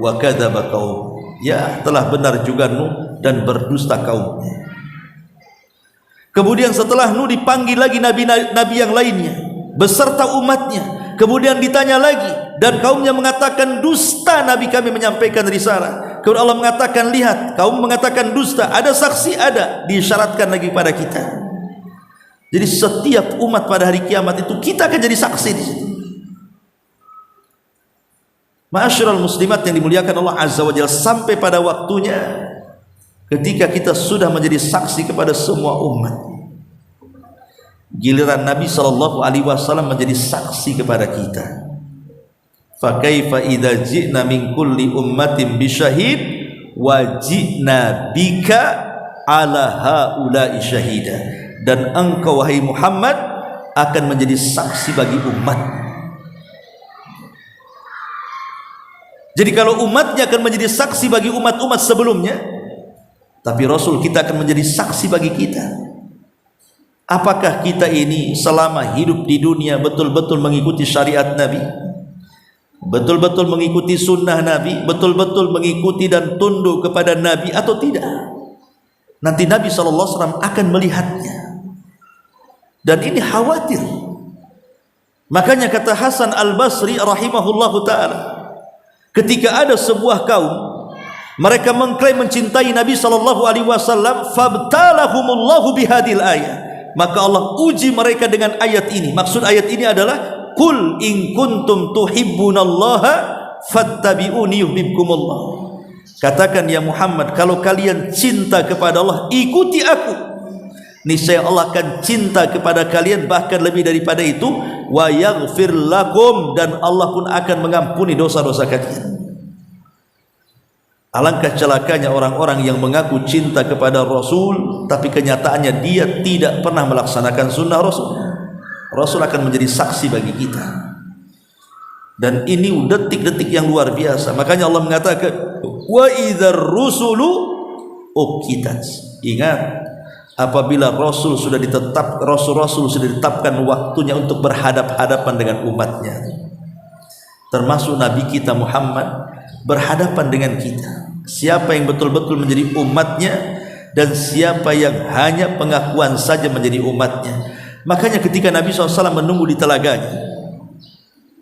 wa kadzaba qaum. Ya, telah benar juga Nuh dan berdusta kaumnya. Kemudian setelah Nuh dipanggil lagi nabi-nabi yang lainnya beserta umatnya, kemudian ditanya lagi, dan kaumnya mengatakan dusta nabi kami menyampaikan risalah. Kemudian Allah mengatakan, lihat, kaum mengatakan dusta, ada saksi, ada, disyaratkan lagi pada kita. Jadi setiap umat pada hari kiamat itu kita akan jadi saksi di situ. Ma'asyiral muslimat yang dimuliakan Allah Azza wa Jalla, sampai pada waktunya ketika kita sudah menjadi saksi kepada semua umat, giliran Nabi sallallahu alaihi wasallam menjadi saksi kepada kita. Fa kaifa idza ji'na min kulli ummatin bisyahid wa ji'na bika ala haula'i syahida. Dan engkau wahai Muhammad akan menjadi saksi bagi umat. Jadi kalau umatnya akan menjadi saksi bagi umat-umat sebelumnya, tapi Rasul kita akan menjadi saksi bagi kita. Apakah kita ini selama hidup di dunia betul-betul mengikuti syariat Nabi, betul-betul mengikuti sunnah Nabi, betul-betul mengikuti dan tunduk kepada Nabi atau tidak? Nanti Nabi SAW akan melihatnya, dan ini khawatir. Makanya kata Hasan Al-Basri rahimahullahu ta'ala, ketika ada sebuah kaum mereka mengklaim mencintai Nabi SAW, fabtalahumullahu bihadil ayat, maka Allah uji mereka dengan ayat ini. Maksud ayat ini adalah Qul in kuntum tuhibbunallaha fattabi'uni yuhibbukumullah. Katakan ya Muhammad, kalau kalian cinta kepada Allah, ikuti aku, niscaya Allah akan cinta kepada kalian, bahkan lebih daripada itu, wa yaghfir lakum, dan Allah pun akan mengampuni dosa-dosa kalian. Alangkah celakanya orang-orang yang mengaku cinta kepada Rasul, tapi kenyataannya dia tidak pernah melaksanakan sunnah Rasul. Rasul akan menjadi saksi bagi kita, dan ini detik-detik yang luar biasa. Makanya Allah mengatakan wa idzar rusulu uqitat. Ingat, apabila Rasul sudah Rasul sudah ditetapkan waktunya untuk berhadap-hadapan dengan umatnya, termasuk Nabi kita Muhammad berhadapan dengan kita, siapa yang betul-betul menjadi umatnya dan siapa yang hanya pengakuan saja menjadi umatnya. Makanya ketika Nabi SAW menunggu di telaganya,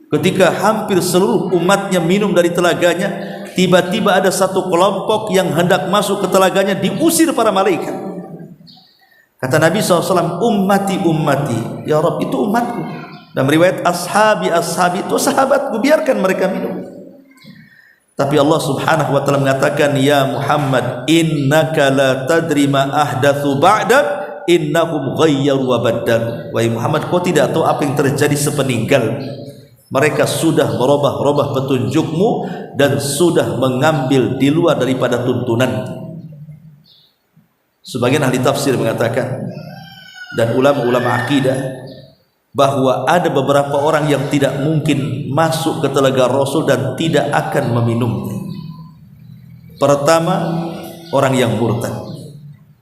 ketika hampir seluruh umatnya minum dari telaganya, tiba-tiba ada satu kelompok yang hendak masuk ke telaganya, diusir para malaikat. Kata Nabi SAW, ummati ummati, ya Rabb, itu umatku. Dan riwayat ashabi ashabi, itu sahabatku, biarkan mereka minum. Tapi Allah Subhanahu wa ta'ala mengatakan, ya Muhammad, innaka la tadri ma ahdatsu ba'dak, innahum ghayyaru wa baddalu. Wahai Muhammad, kau tidak tahu apa yang terjadi sepeninggal. Mereka sudah merubah-rubah petunjukmu dan sudah mengambil di luar daripada tuntunan. Sebagian ahli tafsir mengatakan, dan ulama-ulama akidah, bahwa ada beberapa orang yang tidak mungkin masuk ke telaga Rasul dan tidak akan meminumnya. Pertama, orang yang murtad,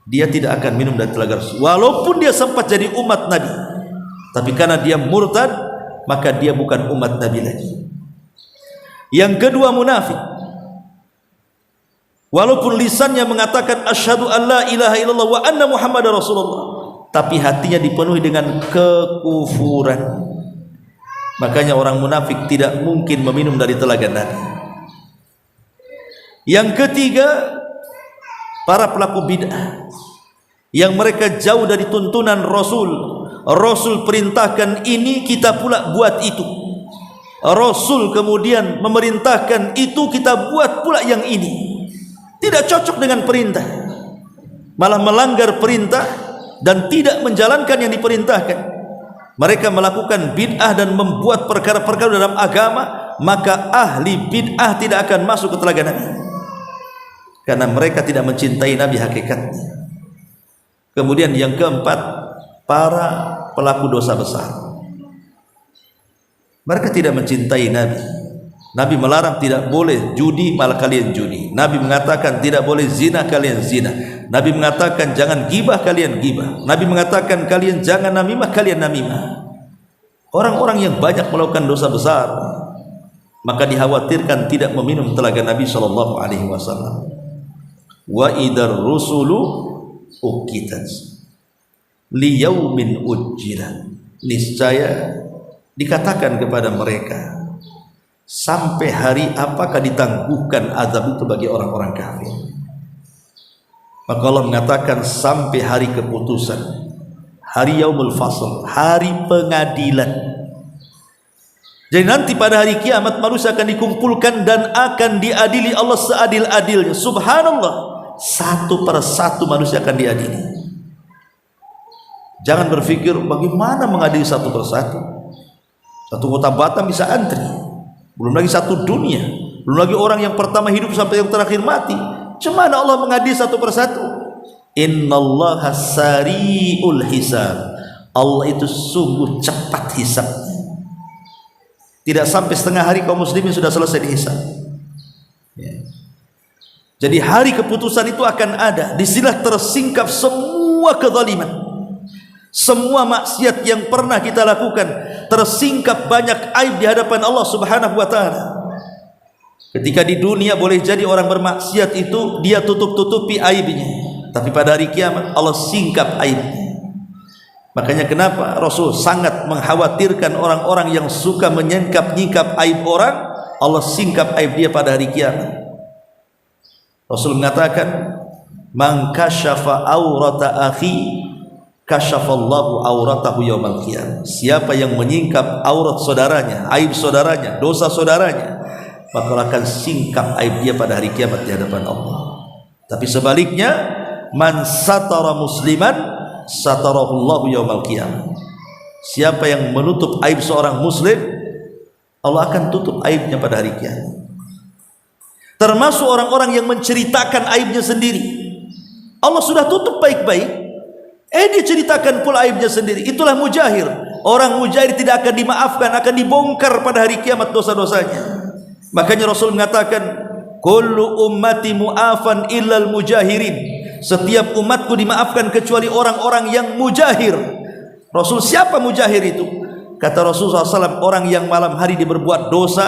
dia tidak akan minum dari telaga Rasul walaupun dia sempat jadi umat Nabi, tapi karena dia murtad, maka dia bukan umat Nabi lagi. Yang kedua, munafik, walaupun lisannya mengatakan asyhadu an la ilaha illallah wa anna muhammadar rasulullah, tapi hatinya dipenuhi dengan kekufuran. Makanya orang munafik tidak mungkin meminum dari telaga Nabi. Yang ketiga, para pelaku bid'ah yang mereka jauh dari tuntunan Rasul. Rasul perintahkan ini, kita pula buat itu. Rasul kemudian memerintahkan itu, kita buat pula yang ini. Tidak cocok dengan perintah, malah melanggar perintah dan tidak menjalankan yang diperintahkan. Mereka melakukan bid'ah dan membuat perkara-perkara dalam agama, maka ahli bid'ah tidak akan masuk ke telaga Nabi, karena mereka tidak mencintai Nabi hakikatnya. Kemudian yang keempat, para pelaku dosa besar. Mereka tidak mencintai Nabi. Nabi melarang tidak boleh judi, malah kalian judi. Nabi mengatakan tidak boleh zina, kalian zina. Nabi mengatakan jangan gibah, kalian gibah. Nabi mengatakan kalian jangan namimah, kalian namimah. Orang-orang yang banyak melakukan dosa besar, maka dikhawatirkan tidak meminum telaga Nabi SAW. Wa idar rusulu uqitat liyaumin ujjilan. Niscaya dikatakan kepada mereka, sampai hari apakah ditangguhkan azab itu bagi orang-orang kafir. Maka Allah mengatakan sampai hari keputusan, hari yaumul fasl, hari pengadilan. Jadi nanti pada hari kiamat manusia akan dikumpulkan dan akan diadili Allah seadil-adilnya. Subhanallah, satu per satu manusia akan diadili. Jangan berpikir bagaimana mengadili satu per satu. Satu kota Batam bisa antri, belum lagi satu dunia, belum lagi orang yang pertama hidup sampai yang terakhir mati. Cemana Allah mengadili satu per satu? Innallaha sari'ul hisab. Allah itu sungguh cepat hisabnya. Tidak sampai setengah hari kaum muslimin sudah selesai dihisab. Ya. Jadi hari keputusan itu akan ada. Disinilah tersingkap semua kezaliman, semua maksiat yang pernah kita lakukan. Tersingkap banyak aib di hadapan Allah Subhanahu wa ta'ala. Ketika di dunia boleh jadi orang bermaksiat itu dia tutup-tutupi aibnya, tapi pada hari kiamat Allah singkap aibnya. Makanya kenapa Rasul sangat mengkhawatirkan orang-orang yang suka menyingkap-nyingkap aib orang, Allah singkap aib dia pada hari kiamat. Rasul mengatakan, "Man kasyafa aurata akhi, kasyafallahu auratahu yaumal qiyamah." Siapa yang menyingkap aurat saudaranya, aib saudaranya, dosa saudaranya, maka akan singkap aib dia pada hari kiamat di hadapan Allah. Tapi sebaliknya, man satara musliman, satarahullahu yaumal qiyamah. Siapa yang menutup aib seorang muslim, Allah akan tutup aibnya pada hari kiamat. Termasuk orang-orang yang menceritakan aibnya sendiri, Allah sudah tutup baik-baik, dia ceritakan pula aibnya sendiri. Itulah mujahir. Orang mujahir tidak akan dimaafkan, akan dibongkar pada hari kiamat dosa-dosanya. Makanya Rasul mengatakan, kullu ummati mu'afan illal mujahirin. Setiap umatku dimaafkan kecuali orang-orang yang mujahir. Rasul, siapa mujahir itu? Kata Rasulullah SAW, orang yang malam hari dia berbuat dosa,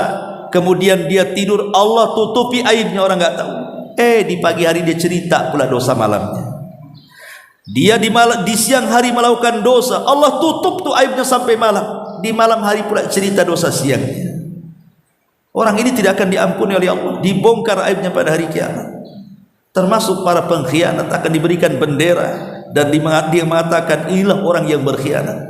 kemudian dia tidur, Allah tutupi aibnya, orang nggak tahu. Di pagi hari dia cerita pula dosa malamnya. Dia di siang hari melakukan dosa, Allah tutup tuh aibnya sampai malam. Di malam hari pula cerita dosa siangnya. Orang ini tidak akan diampuni oleh Allah, dibongkar aibnya pada hari kiamat. Termasuk para pengkhianat akan diberikan bendera dan dia mengatakan, inilah orang yang berkhianat.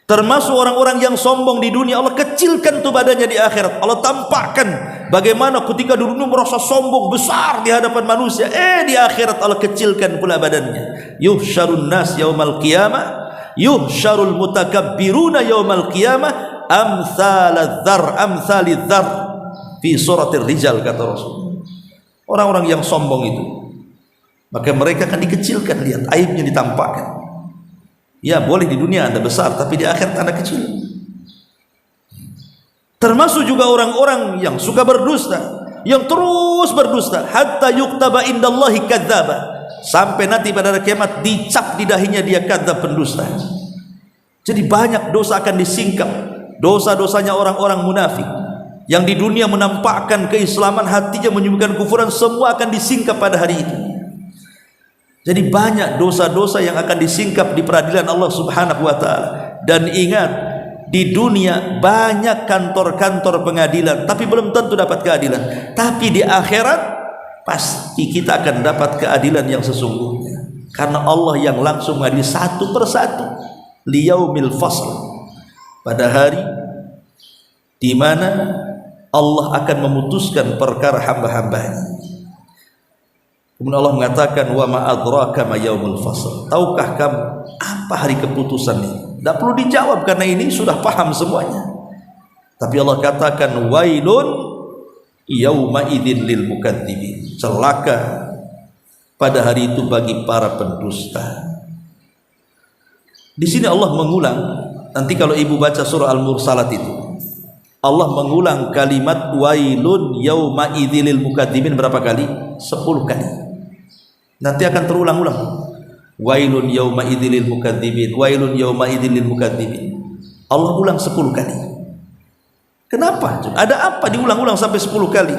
Termasuk orang-orang yang sombong di dunia, Allah kecilkan tuh badannya di akhirat. Allah tampakkan bagaimana ketika di dunia merasa sombong besar di hadapan manusia, di akhirat Allah kecilkan pula badannya. Yuhsyarun nas yaumal qiyamah, yuhsyarul mutakabbiruna yaumal qiyamah, amsalidz dzar fi suratir rijal, kata Rasul. Orang-orang yang sombong itu, maka mereka akan dikecilkan, lihat aibnya ditampakkan. Ya, boleh di dunia Anda besar, tapi di akhirat Anda kecil. Termasuk juga orang-orang yang suka berdusta, yang terus berdusta, hatta yuktaba indallahi kadzdzaba, sampai nanti pada hari kiamat dicap di dahinya dia kadzdzab, pendusta. Jadi banyak dosa akan disingkap. Dosa-dosanya orang-orang munafik yang di dunia menampakkan keislaman, hatinya menyembunyikan kufuran, semua akan disingkap pada hari itu. Jadi banyak dosa-dosa yang akan disingkap di peradilan Allah Subhanahu wa ta'ala. Dan ingat, di dunia banyak kantor-kantor pengadilan, tapi belum tentu dapat keadilan. Tapi di akhirat pasti kita akan dapat keadilan yang sesungguhnya, karena Allah yang langsung mengadili satu persatu. Liyaumil fasl, pada hari di mana Allah akan memutuskan perkara hamba-hambanya. Kemudian Allah mengatakan, wa ma adraka ma yaumul fasl. Tahukah kamu apa hari keputusan ini? Tidak perlu dijawab karena ini sudah paham semuanya. Tapi Allah katakan, wailun yauma idzin lil mukadzibin. Celaka pada hari itu bagi para pendusta. Di sini Allah mengulang, nanti kalau ibu baca surah Al-Mursalat itu, Allah mengulang kalimat wailun yauma idzin lil mukadzibin berapa kali? 10 kali. Nanti akan terulang-ulang. Wailun yauma idzin lil mukadzibin, wailun yauma idzin lil mukadzibin. Allah ulang 10 kali. Kenapa? Ada apa diulang-ulang sampai 10 kali?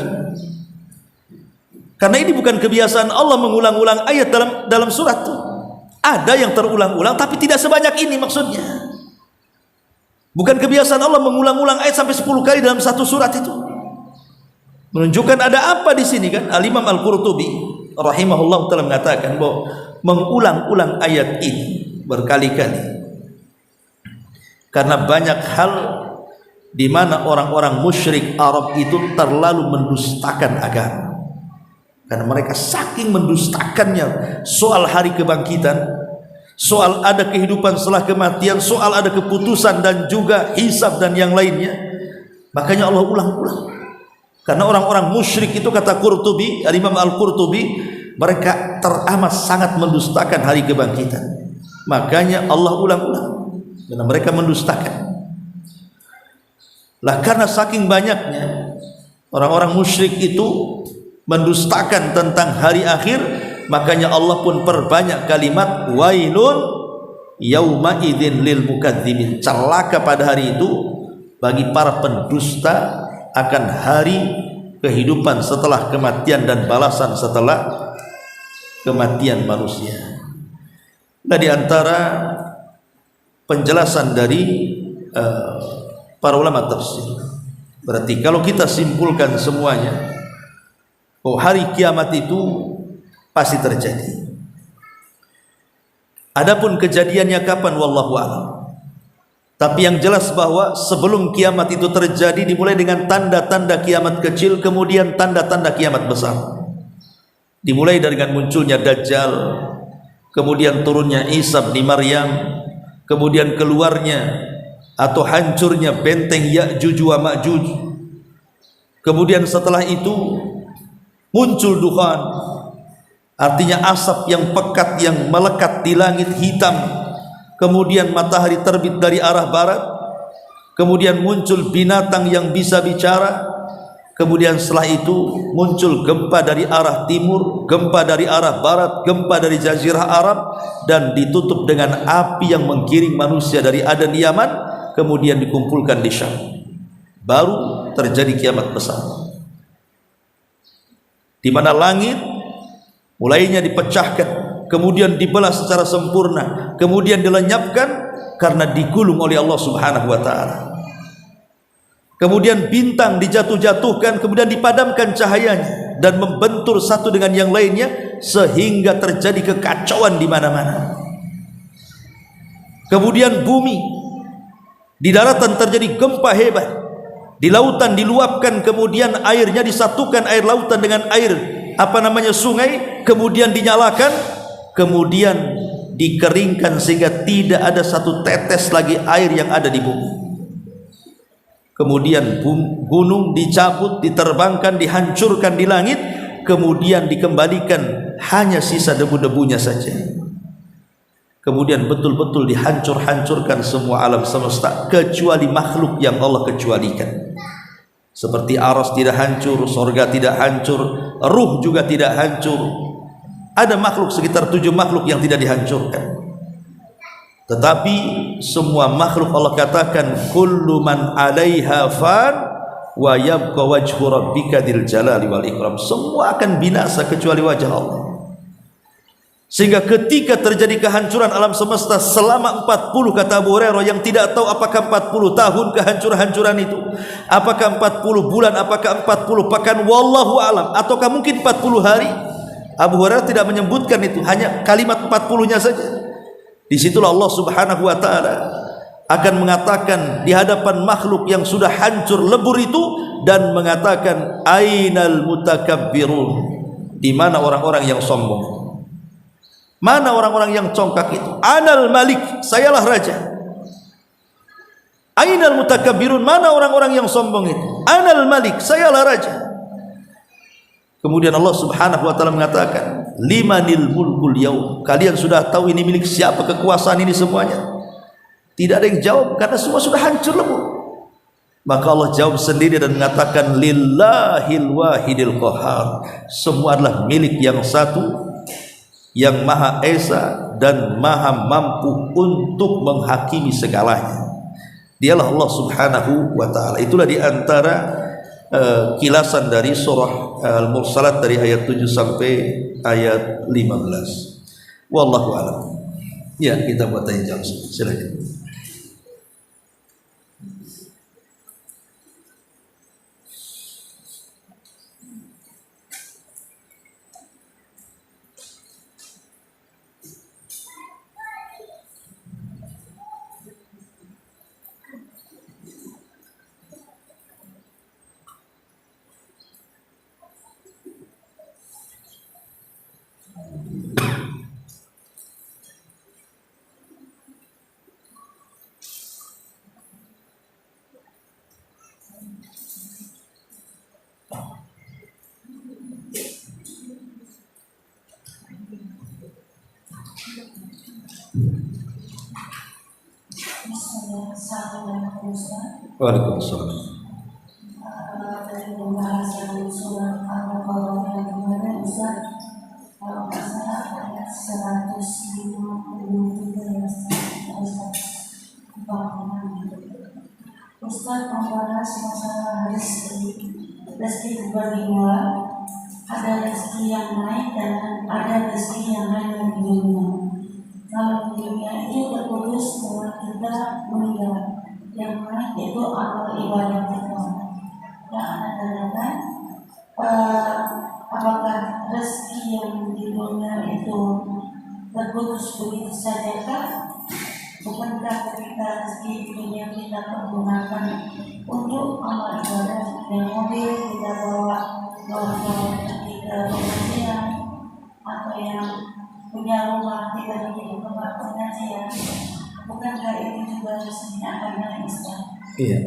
Karena ini bukan kebiasaan Allah mengulang-ulang ayat dalam surat itu. Ada yang terulang-ulang, tapi tidak sebanyak ini maksudnya. Bukan kebiasaan Allah mengulang-ulang ayat sampai 10 kali dalam satu surat itu. Menunjukkan ada apa di sini kan? Al-Imam Al-Qurtubi rahimahullah telah mengatakan bahwa mengulang-ulang ayat ini berkali-kali karena banyak hal di mana orang-orang musyrik Arab itu terlalu mendustakan agama. Karena mereka saking mendustakannya soal hari kebangkitan, soal ada kehidupan setelah kematian, soal ada keputusan dan juga hisab dan yang lainnya. Makanya Allah ulang-ulang. Karena orang-orang musyrik itu, kata Qurtubi, Imam Al-Qurtubi, mereka teramat sangat mendustakan hari kebangkitan. Makanya Allah ulang-ulang, karena mereka mendustakan. Lah karena saking banyaknya orang-orang musyrik itu, mendustakan tentang hari akhir, makanya Allah pun perbanyak kalimat wailun yauma idzin lil mukadzimin, celaka pada hari itu bagi para pendusta akan hari kehidupan setelah kematian dan balasan setelah kematian manusia. Nah, di antara penjelasan dari para ulama tafsir, berarti kalau kita simpulkan semuanya, oh, hari kiamat itu pasti terjadi. Adapun kejadiannya kapan, wallahu a'lam. Tapi yang jelas bahwa sebelum kiamat itu terjadi dimulai dengan tanda-tanda kiamat kecil, kemudian tanda-tanda kiamat besar. Dimulai dengan munculnya Dajjal, kemudian turunnya Isa bin Maryam, kemudian keluarnya atau hancurnya benteng Ya'juj wa Ma'juj. Kemudian setelah itu muncul dukhan, artinya asap yang pekat yang melekat di langit hitam. Kemudian matahari terbit dari arah barat. Kemudian muncul binatang yang bisa bicara. Kemudian setelah itu muncul gempa dari arah timur, gempa dari arah barat, gempa dari jazirah Arab, dan ditutup dengan api yang menggiring manusia dari Aden Yaman, kemudian dikumpulkan di Syam. Baru terjadi kiamat besar, di mana langit mulainya dipecahkan, kemudian dibelah secara sempurna, kemudian dilenyapkan karena digulung oleh Allah Subhanahu wa taala. Kemudian bintang dijatuh-jatuhkan, kemudian dipadamkan cahayanya dan membentur satu dengan yang lainnya sehingga terjadi kekacauan di mana-mana. Kemudian bumi, di daratan terjadi gempa hebat, di lautan diluapkan, kemudian airnya disatukan, air lautan dengan air sungai, kemudian dinyalakan, kemudian dikeringkan sehingga tidak ada satu tetes lagi air yang ada di bumi. Kemudian gunung dicabut, diterbangkan, dihancurkan di langit, kemudian dikembalikan hanya sisa debu-debunya saja. Kemudian betul-betul dihancur-hancurkan semua alam semesta kecuali makhluk yang Allah kecualikan. Seperti aras tidak hancur, sorga tidak hancur, ruh juga tidak hancur. Ada makhluk sekitar 7 makhluk yang tidak dihancurkan. Tetapi semua makhluk Allah katakan kullu man 'alaiha fan wa yabqa wajhu rabbika dzil jalali wal ikram. Semua akan binasa kecuali wajah Allah. Sehingga ketika terjadi kehancuran alam semesta selama 40, kata Abu Hurairah, yang tidak tahu apakah 40 tahun kehancuran-hancuran itu, apakah 40 bulan, apakah 40 pekan, wallahu alam, ataukah mungkin 40 hari. Abu Hurairah tidak menyebutkan itu, hanya kalimat 40-nya saja. Disitulah Allah Subhanahu wa ta'ala akan mengatakan di hadapan makhluk yang sudah hancur lebur itu, dan mengatakan ainal mutakabbirun, di mana orang-orang yang sombong, mana orang-orang yang congkak itu. Anal malik, sayalah raja. Ainal mutakabbirun, mana orang-orang yang sombong itu. Anal malik, sayalah raja. Kemudian Allah Subhanahu wa ta'ala mengatakan limanil mulkul yaum, kalian sudah tahu ini milik siapa kekuasaan ini semuanya? Tidak ada yang jawab karena semua sudah hancur lebur. Maka Allah jawab sendiri dan mengatakan lillahil wahidil qahar, semua adalah milik yang satu, yang maha esa dan maha mampu untuk menghakimi segalanya. Dialah Allah Subhanahu wa ta'ala. Itulah di antara kilasan dari surah Al-Mursalat dari ayat 7 sampai ayat 15. Wallahu a'lam. Ya, kita buat tanya jawab. Silakan. Waalaikumsalam. Ustaz membahas masalah rezeki dibagi dua, ada rezeki yang naik dan ada rezeki yang hanya di dunia. Kalau di dunia itu terputus bahwa kita meninggal, yang naik itu amal ibadah kita. Yang Anda tanyakan, apakah rezeki yang di dunia itu terputus begitu saja kah? Bukankah ketika rezeki di dunia kita menggunakan untuk amal ibadah, yang mobil kita bawa ketika pengajian, atau yang punya rumah kita di tempat pengajian, bukankah ini juga rezekinya akan naik? Iya.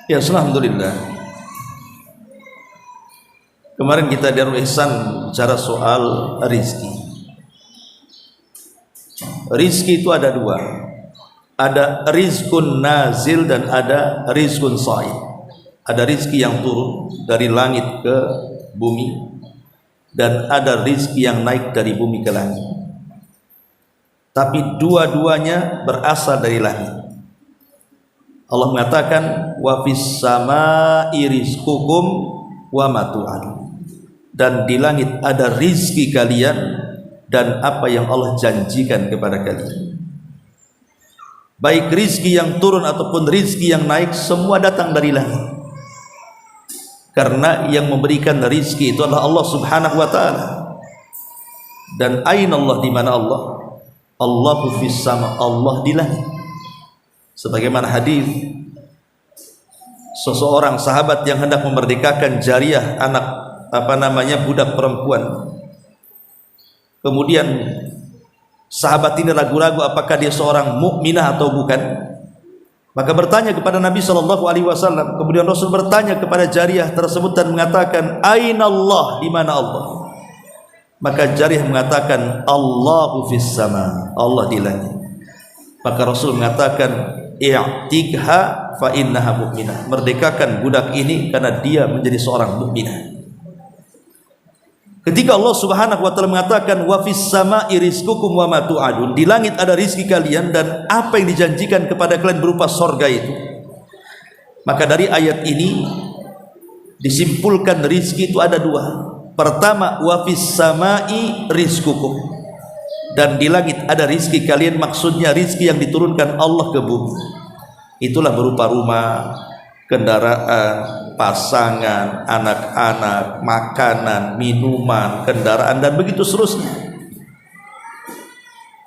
Ya, alhamdulillah. Kemarin kita Darul Ihsan bicara soal rizki. Rizki itu ada dua. Ada rizkun nazil dan ada rizkun sa'id. Ada rizki yang turun dari langit ke bumi, dan ada rizki yang naik dari bumi ke langit. Tapi dua-duanya berasal dari langit. Allah mengatakan wa fis samaa'i rizqukum wa ma tu'adun. Dan di langit ada rizki kalian dan apa yang Allah janjikan kepada kalian. Baik rizki yang turun ataupun rizki yang naik, semua datang dari langit. Karena yang memberikan rizki itu adalah Allah subhanahu wa ta'ala. Dan aina Allah, di mana Allah? Allahu fis sama, Allah di langit. Sebagaimana hadis seseorang sahabat yang hendak memerdekakan jariyah, anak budak perempuan. Kemudian sahabat ini ragu-ragu apakah dia seorang mukminah atau bukan. Maka bertanya kepada Nabi SAW. Kemudian Rasul bertanya kepada jariyah tersebut dan mengatakan, aina Allah, di mana Allah? Maka jariyah mengatakan, Allahu fis sama, Allah di langit. Maka Rasul mengatakan, i'tikha fa innaha mu'minah. Merdekakan budak ini karena dia menjadi seorang mukminah. Ketika Allah subhanahu wa ta'ala mengatakan wa fis sama'i rizqukum wa ma tu'adun, di langit ada rizki kalian dan apa yang dijanjikan kepada kalian berupa sorga itu, maka dari ayat ini disimpulkan rizki itu ada dua. Pertama, wa fis sama'i rizqukum, dan di langit ada rizki kalian, maksudnya rizki yang diturunkan Allah ke bumi. Itulah berupa rumah, kendaraan, pasangan, anak-anak, makanan, minuman, kendaraan, dan begitu seterusnya.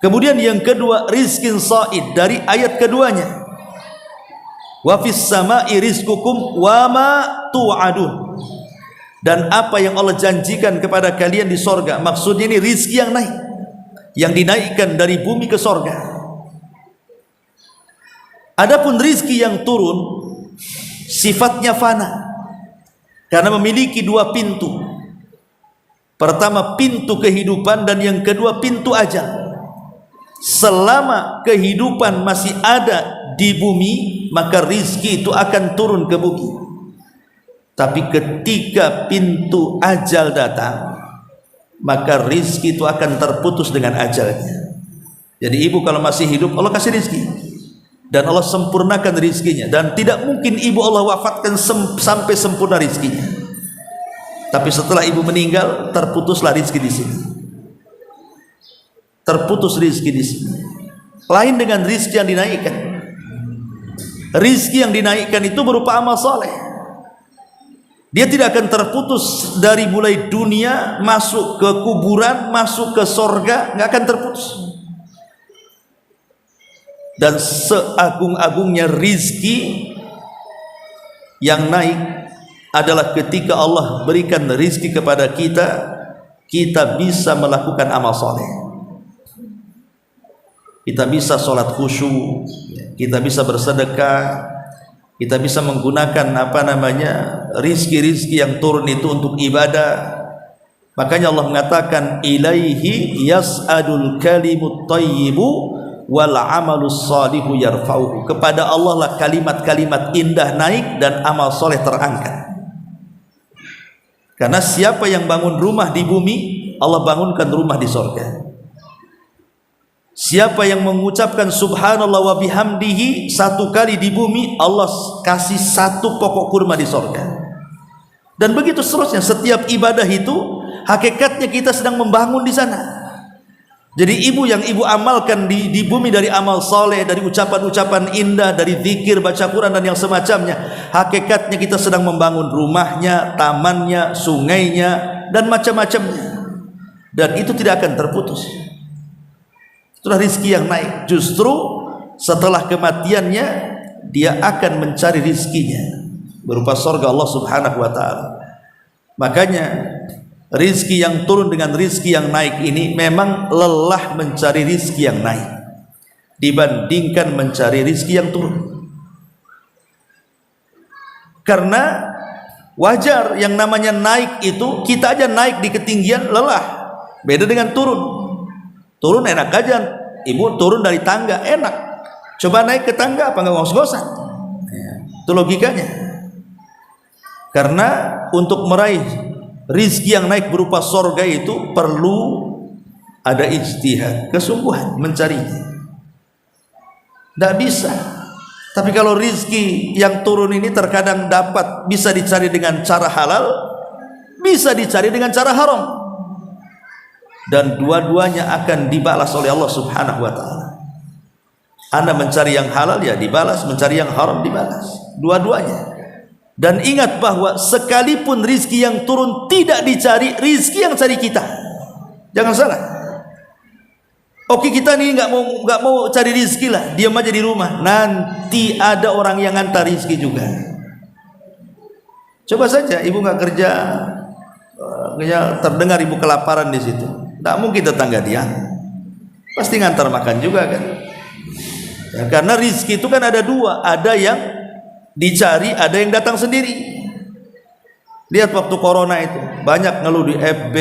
Kemudian yang kedua, rizkin sa'id, dari ayat keduanya, wa fis sama'i rizqukum wa ma tu'adun, dan apa yang Allah janjikan kepada kalian di sorga. Maksudnya ini rizki yang naik, yang dinaikkan dari bumi ke sorga. Adapun rizki yang turun sifatnya fana, karena memiliki dua pintu. Pertama pintu kehidupan, dan yang kedua pintu ajal. Selama kehidupan masih ada di bumi, maka rizki itu akan turun ke bumi. Tapi ketika pintu ajal datang, maka rizki itu akan terputus dengan ajalnya. Jadi ibu kalau masih hidup, Allah kasih rizki dan Allah sempurnakan rizkinya, dan tidak mungkin ibu Allah wafatkan sampai sempurna rizkinya. Tapi setelah ibu meninggal, terputuslah rizki di sini. Terputus rizki di sini. Lain dengan rizki yang dinaikkan. Rizki yang dinaikkan itu berupa amal soleh. Dia tidak akan terputus dari mulai dunia, masuk ke kuburan, masuk ke sorga, nggak akan terputus. Dan seagung-agungnya rizki yang naik adalah ketika Allah berikan rizki kepada kita, kita bisa melakukan amal soleh. Kita bisa sholat khusyuk, kita bisa bersedekah, kita bisa menggunakan rizki-rizki yang turun itu untuk ibadah. Makanya Allah mengatakan, ilaihi yas'adul kalimut thayyibu wal amalus salihu yarfa'uhu. Kepada Allah lah kalimat-kalimat indah naik dan amal soleh terangkat. Karena siapa yang bangun rumah di bumi, Allah bangunkan rumah di sorga. Siapa yang mengucapkan subhanallah wa bihamdihi 1 kali di bumi, Allah kasih 1 pokok kurma di sorga. Dan begitu seterusnya. Setiap ibadah itu hakikatnya kita sedang membangun di sana. Jadi yang ibu amalkan di bumi dari amal soleh, dari ucapan-ucapan indah, dari zikir, baca Quran dan yang semacamnya, hakikatnya kita sedang membangun rumahnya, tamannya, sungainya, dan macam-macamnya. Dan itu tidak akan terputus. Itulah rizki yang naik. Justru setelah kematiannya dia akan mencari rizkinya berupa surga Allah Subhanahu wa ta'ala. Makanya rizki yang turun dengan rizki yang naik ini memang lelah mencari rizki yang naik dibandingkan mencari rizki yang turun. Karena wajar yang namanya naik itu, kita aja naik di ketinggian lelah. Beda dengan turun. Turun enak aja, ibu turun dari tangga enak. Coba naik ke tangga apa nggak ngos-ngosan? Itu logikanya. Karena untuk meraih rizki yang naik berupa sorga itu perlu ada ijtihad, kesungguhan mencarinya. Tidak bisa. Tapi kalau rizki yang turun ini terkadang bisa dicari dengan cara halal, bisa dicari dengan cara haram. Dan dua-duanya akan dibalas oleh Allah Subhanahu wa ta'ala. Anda mencari yang halal ya dibalas, mencari yang haram dibalas, dua-duanya. Dan ingat bahwa sekalipun rizki yang turun tidak dicari, rizki yang cari kita. Jangan salah. Oke, kita nih nggak mau cari rizki lah, diam aja di rumah. Nanti ada orang yang ngantar rizki juga. Coba saja ibu nggak kerja, terdengar ibu kelaparan di situ. Tidak mungkin tetangga dia pasti ngantar makan juga kan ya, karena rizki itu kan ada 2, ada yang dicari, ada yang datang sendiri. Lihat waktu corona itu banyak ngeluh di FB,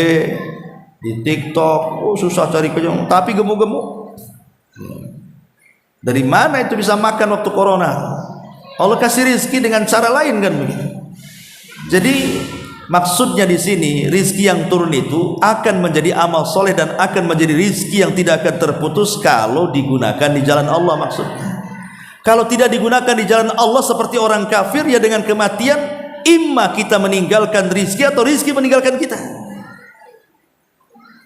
di TikTok, susah cari kerja tapi gemuk-gemuk. Dari mana itu bisa makan waktu corona? Allah kasih rizki dengan cara lain kan begitu. Jadi maksudnya di sini rizki yang turun itu akan menjadi amal soleh dan akan menjadi rizki yang tidak akan terputus kalau digunakan di jalan Allah maksudnya. Kalau tidak digunakan di jalan Allah seperti orang kafir ya dengan kematian, imma kita meninggalkan rizki atau rizki meninggalkan kita.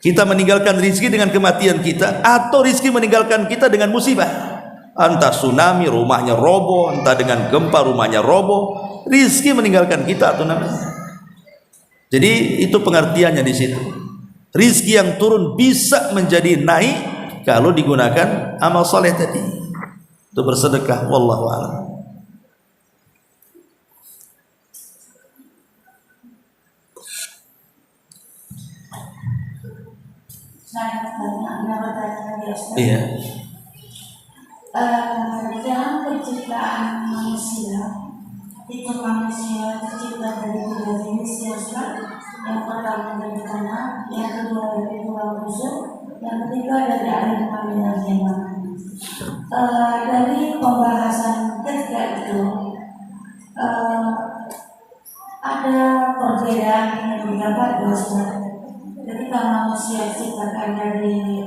Kita meninggalkan rizki dengan kematian kita atau rizki meninggalkan kita dengan musibah. Entah tsunami rumahnya roboh, entah dengan gempa rumahnya roboh, rizki meninggalkan kita atau namanya. Jadi itu pengertiannya di situ. Rizki yang turun bisa menjadi naik kalau digunakan amal soleh tadi. Itu bersedekah. Wallahu a'lam. Saya bertanya lagi, Ustaz. Iya. Dalam penciptaan manusia, itu manusia tercipta dari 3 jenis ya Ustaz. Yang pertama dari tanah, yang kedua dari tulang rusuk, yang ketiga dari air mani dan jema. Dari pembahasan ketiga itu ada perbedaan yang didapat ya Ustaz. Ketika manusia diciptakan dari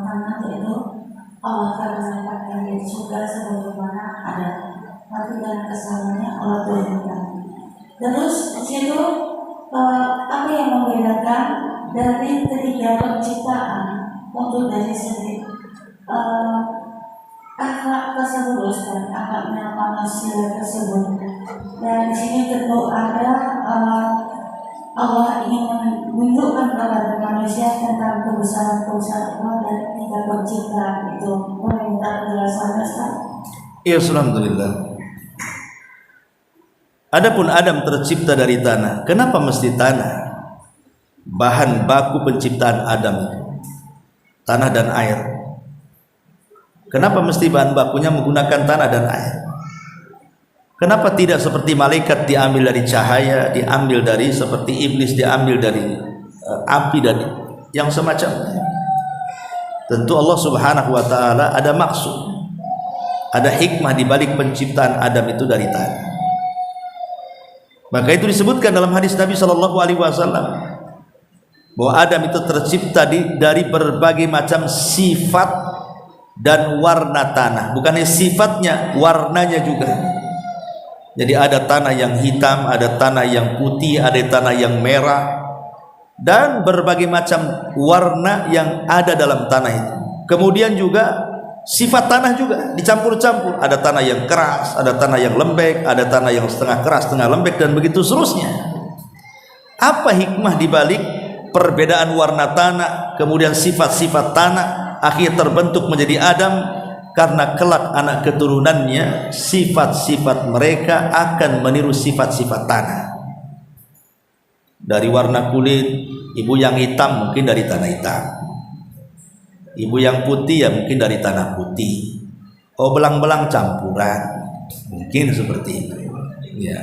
tanah itu Allah akan menempatkan di surga sebagaimana ada. Tapi dalam kesalahannya Allah turunkan. Terus di situ apa yang membedakan dari ketiga penciptaan untuk dari segi akhlak tersebut, Ustaz, akhlaknya manusia tersebut. Dan di sini tentu ada Allah ingin menunjukkan kepada manusia tentang kebesaran-kebesaran Allah dan tiga penciptaan itu. Meminta penjelasannya, Ustaz. Iya, alhamdulillah. Adapun Adam tercipta dari tanah. Kenapa mesti tanah? Bahan baku penciptaan Adam itu tanah dan air. Kenapa mesti bahan bakunya menggunakan tanah dan air? Kenapa tidak seperti malaikat diambil dari cahaya, diambil dari seperti iblis diambil dari api dan yang semacamnya? Tentu Allah Subhanahu wa taala ada maksud, ada hikmah di balik penciptaan Adam itu dari tanah. Maka itu disebutkan dalam hadis Nabi sallallahu alaihi wasallam bahwa Adam itu tercipta dari berbagai macam sifat dan warna tanah. Bukannya sifatnya, warnanya juga. Jadi ada tanah yang hitam, ada tanah yang putih, ada tanah yang merah, dan berbagai macam warna yang ada dalam tanah itu. Kemudian juga sifat tanah juga dicampur-campur. Ada tanah yang keras, ada tanah yang lembek, ada tanah yang setengah keras, setengah lembek, dan begitu seterusnya. Apa hikmah dibalik perbedaan warna tanah, kemudian sifat-sifat tanah, akhirnya terbentuk menjadi Adam? Karena kelak anak keturunannya, sifat-sifat mereka akan meniru sifat-sifat tanah. Dari warna kulit, ibu yang hitam mungkin dari tanah hitam, ibu yang putih ya mungkin dari tanah putih. Oh, belang-belang campuran, mungkin seperti itu ya.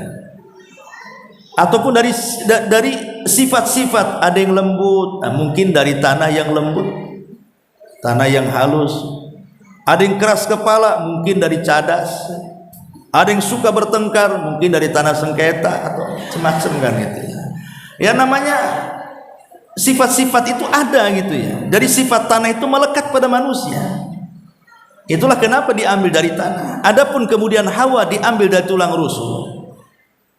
Ataupun dari sifat-sifat, ada yang lembut, nah, mungkin dari tanah yang lembut, tanah yang halus. Ada yang keras kepala, mungkin dari cadas. Ada yang suka bertengkar, mungkin dari tanah sengketa atau semacam kan gitu ya. Ya namanya sifat-sifat itu ada gitu ya. Dari sifat tanah itu melekat pada manusia. Itulah kenapa diambil dari tanah. Adapun kemudian Hawa diambil dari tulang rusuk,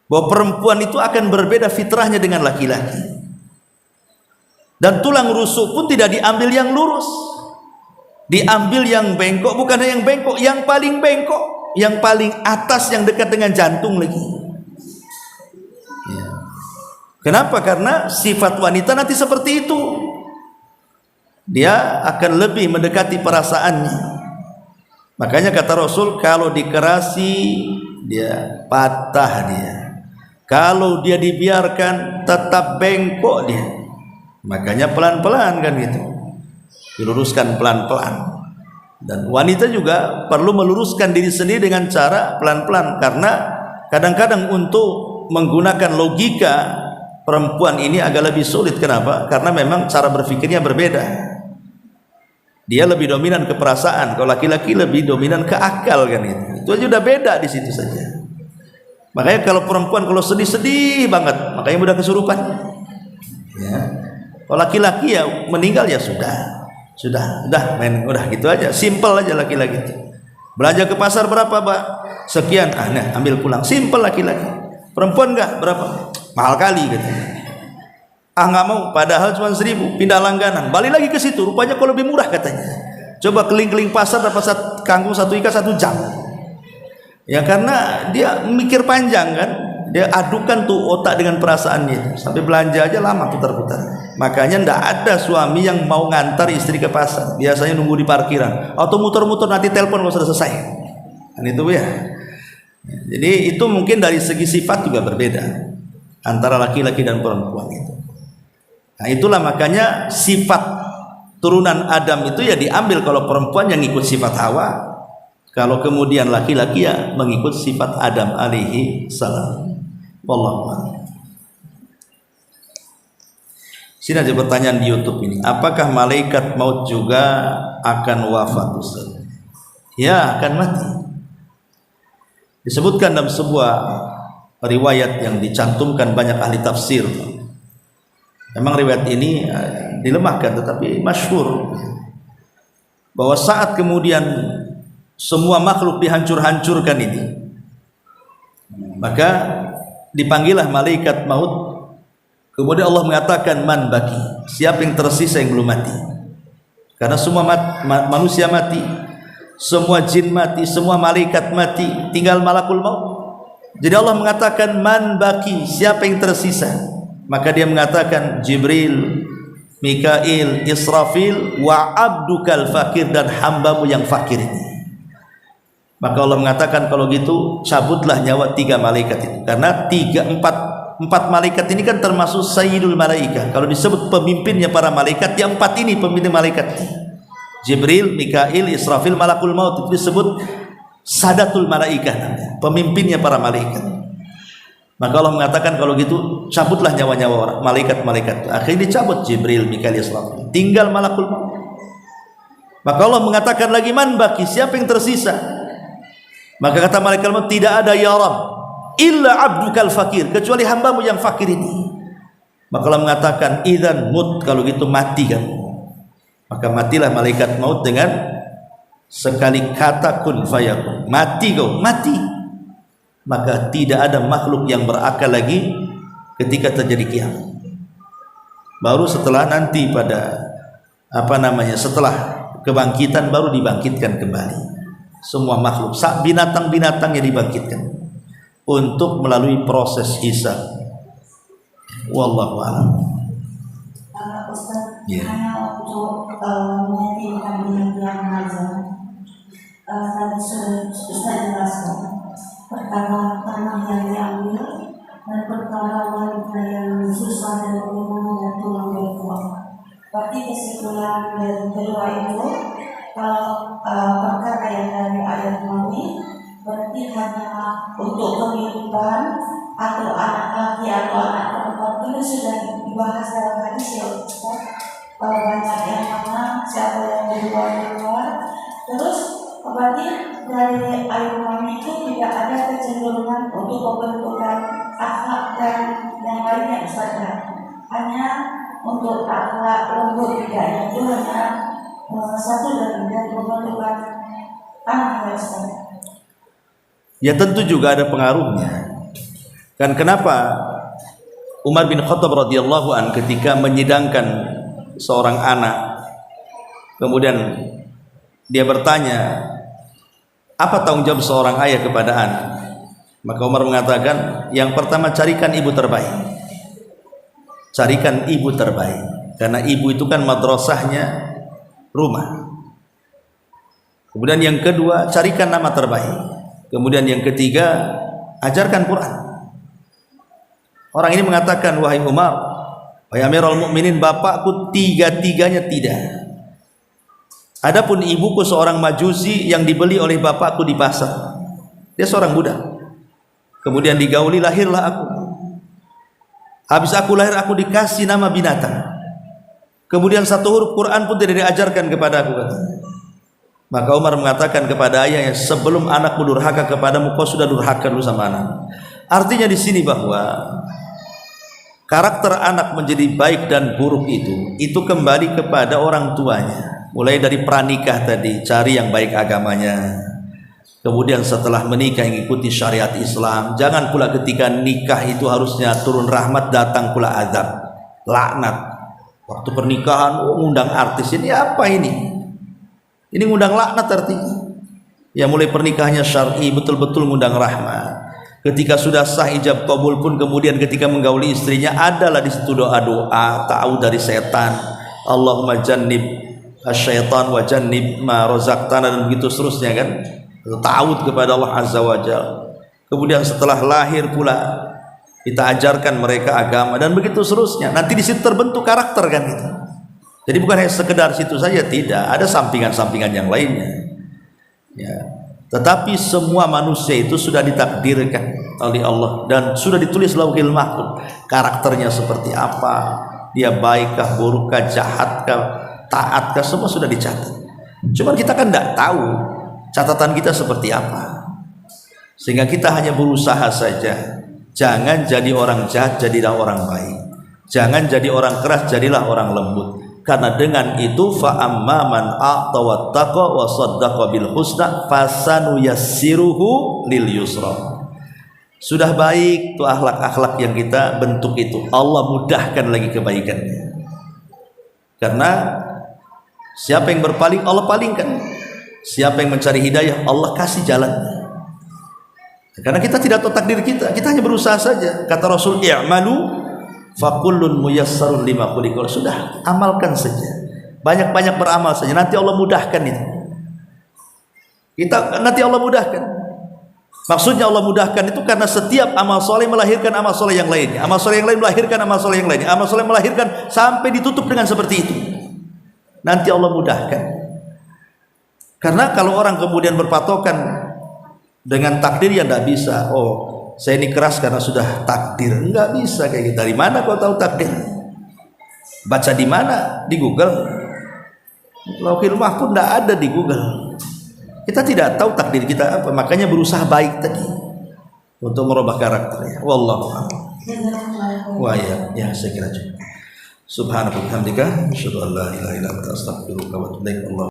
bahwa perempuan itu akan berbeda fitrahnya dengan laki-laki. Dan tulang rusuk pun tidak diambil yang lurus, diambil yang bengkok. Bukan yang bengkok, yang paling bengkok, yang paling atas, yang dekat dengan jantung lagi ya. Kenapa? Karena sifat wanita nanti seperti itu, dia akan lebih mendekati perasaannya. Makanya kata Rasul, kalau dikerasi dia patah dia, kalau dia dibiarkan tetap bengkok dia. Makanya pelan-pelan kan gitu, diluruskan pelan-pelan. Dan wanita juga perlu meluruskan diri sendiri dengan cara pelan-pelan, karena kadang-kadang untuk menggunakan logika perempuan ini agak lebih sulit. Kenapa? Karena memang cara berpikirnya berbeda. Dia lebih dominan ke perasaan, kalau laki-laki lebih dominan ke akal kan itu. Itu aja udah beda di situ saja. Makanya kalau perempuan kalau sedih-sedih banget, makanya mudah kesurupan. Ya. Kalau laki-laki ya meninggal ya sudah main, udah gitu aja, simple aja laki-laki itu. Belanja ke pasar berapa, Pak? Sekian, nah ambil pulang, simple laki-laki. Perempuan enggak, berapa? Mahal kali gitu. Nggak mau, padahal cuma 1.000, pindah langganan, balik lagi ke situ, rupanya kok lebih murah katanya. Coba keliling-keliling pasar dapat kangkung 1 ikat 1 jam. Ya karena dia mikir panjang kan, dia adukan tuh otak dengan perasaannya, sampai belanja aja lama putar-putar. Makanya ndak ada suami yang mau ngantar istri ke pasar, biasanya nunggu di parkiran atau muter-muter, nanti telepon kalau sudah selesai kan itu ya. Jadi itu mungkin dari segi sifat juga berbeda antara laki-laki dan perempuan itu. Nah itulah makanya sifat turunan Adam itu ya diambil kalau perempuan yang ikut sifat Hawa, kalau kemudian laki-laki ya mengikut sifat Adam alaihi salam. Wallahu a'lam. Sini ada pertanyaan di YouTube ini, apakah malaikat maut juga akan wafat, Ustaz? Ya, akan mati. Disebutkan dalam sebuah riwayat yang dicantumkan banyak ahli tafsir. Memang riwayat ini dilemahkan tetapi masyhur, bahwa saat kemudian semua makhluk dihancur-hancurkan ini, maka dipanggillah malaikat maut. Kemudian Allah mengatakan, man baki, siapa yang tersisa yang belum mati? Karena semua manusia mati, semua jin mati, semua malaikat mati, tinggal malakul maut. Jadi Allah mengatakan, man baki, siapa yang tersisa? Maka dia mengatakan, Jibril, Mikail, Israfil, wa abdukal fakir, dan hambamu yang fakir ini. Maka Allah mengatakan, kalau gitu cabutlah nyawa 3 malaikat itu, karena 4 malaikat ini kan termasuk sayyidul malaika. Kalau disebut pemimpinnya para malaikat, yang 4 ini pemimpin malaikat, Jibril, Mikail, Israfil, malakul maut, itu disebut sadatul malaika, pemimpinnya para malaikat. Maka Allah mengatakan, kalau gitu cabutlah nyawa-nyawa orang, malaikat-malaikat. Akhirnya dicabut Jibril, Mikail, Israfil, tinggal malakul maut. Maka Allah mengatakan lagi, man baki, siapa yang tersisa? Maka kata malaikat maut, tidak ada ya Rabb illa abdukal fakir, kecuali hambamu yang fakir ini. Maka Allah mengatakan, idzan mut, kalau gitu mati kamu. Maka matilah malaikat maut dengan sekali kata kun fayakun, mati kau, mati. Maka tidak ada makhluk yang berakal lagi ketika terjadi kiamat. Baru setelah nanti pada setelah kebangkitan baru dibangkitkan kembali semua makhluk, binatang-binatang yang dibangkitkan untuk melalui proses hisab. Wallahu a'lam. Ustaz, Ya. hanya untuk meyakinkan yang mengajar, tadi sudah Ustaz jelaskan perkara tanah yang diambil dan perkara wanita yang susah dan bagaimana tulang belakang. Berarti kesimpulan dari kedua itu, kalau perkara yang dari ayat ini berarti hanya untuk kehidupan atau anak laki atau anak perempuan itu sudah dibahas dalam hadis ya Ustaz. Banyak yang mana siapa yang di luar. Terus berarti dari ayat itu tidak ada kecenderungan untuk pembentukan akhlak dan yang lainnya Ustaz. Hanya untuk akhlak lembut tidak, itu hanya satu dari pembentukan anak Ustaz. Ya tentu juga ada pengaruhnya. Kan kenapa Umar bin Khattab radhiyallahu an ketika menyidangkan seorang anak, kemudian dia bertanya, apa tanggung jawab seorang ayah kepada anak? Maka Umar mengatakan, yang pertama carikan ibu terbaik. Carikan ibu terbaik, karena ibu itu kan madrasahnya rumah. Kemudian yang kedua, carikan nama terbaik. Kemudian yang ketiga, ajarkan Quran. Orang ini mengatakan, wahai Umar, wahai Amirul Mukminin, bapakku tiga-tiganya tidak. Adapun ibuku seorang majusi yang dibeli oleh bapakku di pasar. Dia seorang budak. Kemudian digauli, lahirlah aku. Habis aku lahir, aku dikasih nama binatang. Kemudian satu huruf Quran pun tidak diajarkan kepada aku. Maka Umar mengatakan kepada ayahnya, sebelum anakmu durhaka kepadamu, kau sudah durhaka dulu sama anak. Artinya di sini bahwa karakter anak menjadi baik dan buruk itu kembali kepada orang tuanya. Mulai dari pranikah tadi, cari yang baik agamanya. Kemudian setelah menikah ikuti syariat Islam. Jangan pula ketika nikah itu harusnya turun rahmat, datang pula azab, laknat. Waktu pernikahan ngundang artis, ini apa ini? Ini ngundang laknat artinya. Ya mulai pernikahannya syar'i, betul-betul ngundang rahmat. Ketika sudah sah ijab kabul pun kemudian ketika menggauli istrinya adalah di situ doa-doa tahu dari setan. Allahumma jannib asyaitan wa jannib ma razaqtana, dan begitu seterusnya kan. Ta'awud kepada Allah Azza wa Jalla. Kemudian setelah lahir pula kita ajarkan mereka agama dan begitu seterusnya. Nanti di situ terbentuk karakter kan itu. Jadi bukan hanya sekedar situ saja, tidak, ada sampingan-sampingan yang lainnya. Ya. Tetapi semua manusia itu sudah ditakdirkan oleh Allah dan sudah ditulis lauhil mahfuz. Karakternya seperti apa? Dia baikkah, burukkah, jahatkah, taatkah, semua sudah dicatat. Cuma kita kan tidak tahu catatan kita seperti apa, sehingga kita hanya berusaha saja. Jangan jadi orang jahat, jadilah orang baik. Jangan jadi orang keras, jadilah orang lembut. Karena dengan itu fa amma man a'ta wattaqa wa saddaqa bil husna fasanuyassiruhu lil yusra. Sudah baik tuh akhlak-akhlak yang kita bentuk itu, Allah mudahkan lagi kebaikannya. Karena siapa yang berpaling, Allah palingkan. Siapa yang mencari hidayah, Allah kasih jalannya. Karena kita tidak tahu takdir kita hanya berusaha saja. Kata Rasul, i'malu fakullun muyassarun lima khuliqa. Sudah, amalkan saja. Banyak-banyak beramal saja. Nanti Allah mudahkan itu. Nanti Allah mudahkan. Maksudnya Allah mudahkan itu karena setiap amal soleh melahirkan amal soleh yang lainnya. Amal soleh yang lain melahirkan amal soleh yang lainnya. Amal soleh melahirkan sampai ditutup dengan seperti itu. Nanti Allah mudahkan. Karena kalau orang kemudian berpatokan dengan takdir yang tidak bisa, oh saya ini keras karena sudah takdir, nggak bisa kayak gitu. Dari mana kau tahu takdir? Baca di mana? Di Google. Lauhil mahfuz tidak ada di Google. Kita tidak tahu takdir kita apa, makanya berusaha baik tadi untuk merubah karakternya. Wallahu a'lam. Wah ya saya kira cukup. Subhanallah, hamdika, asyhadu an la ilaha illa anta, astaghfiruka wa atubu ilaik.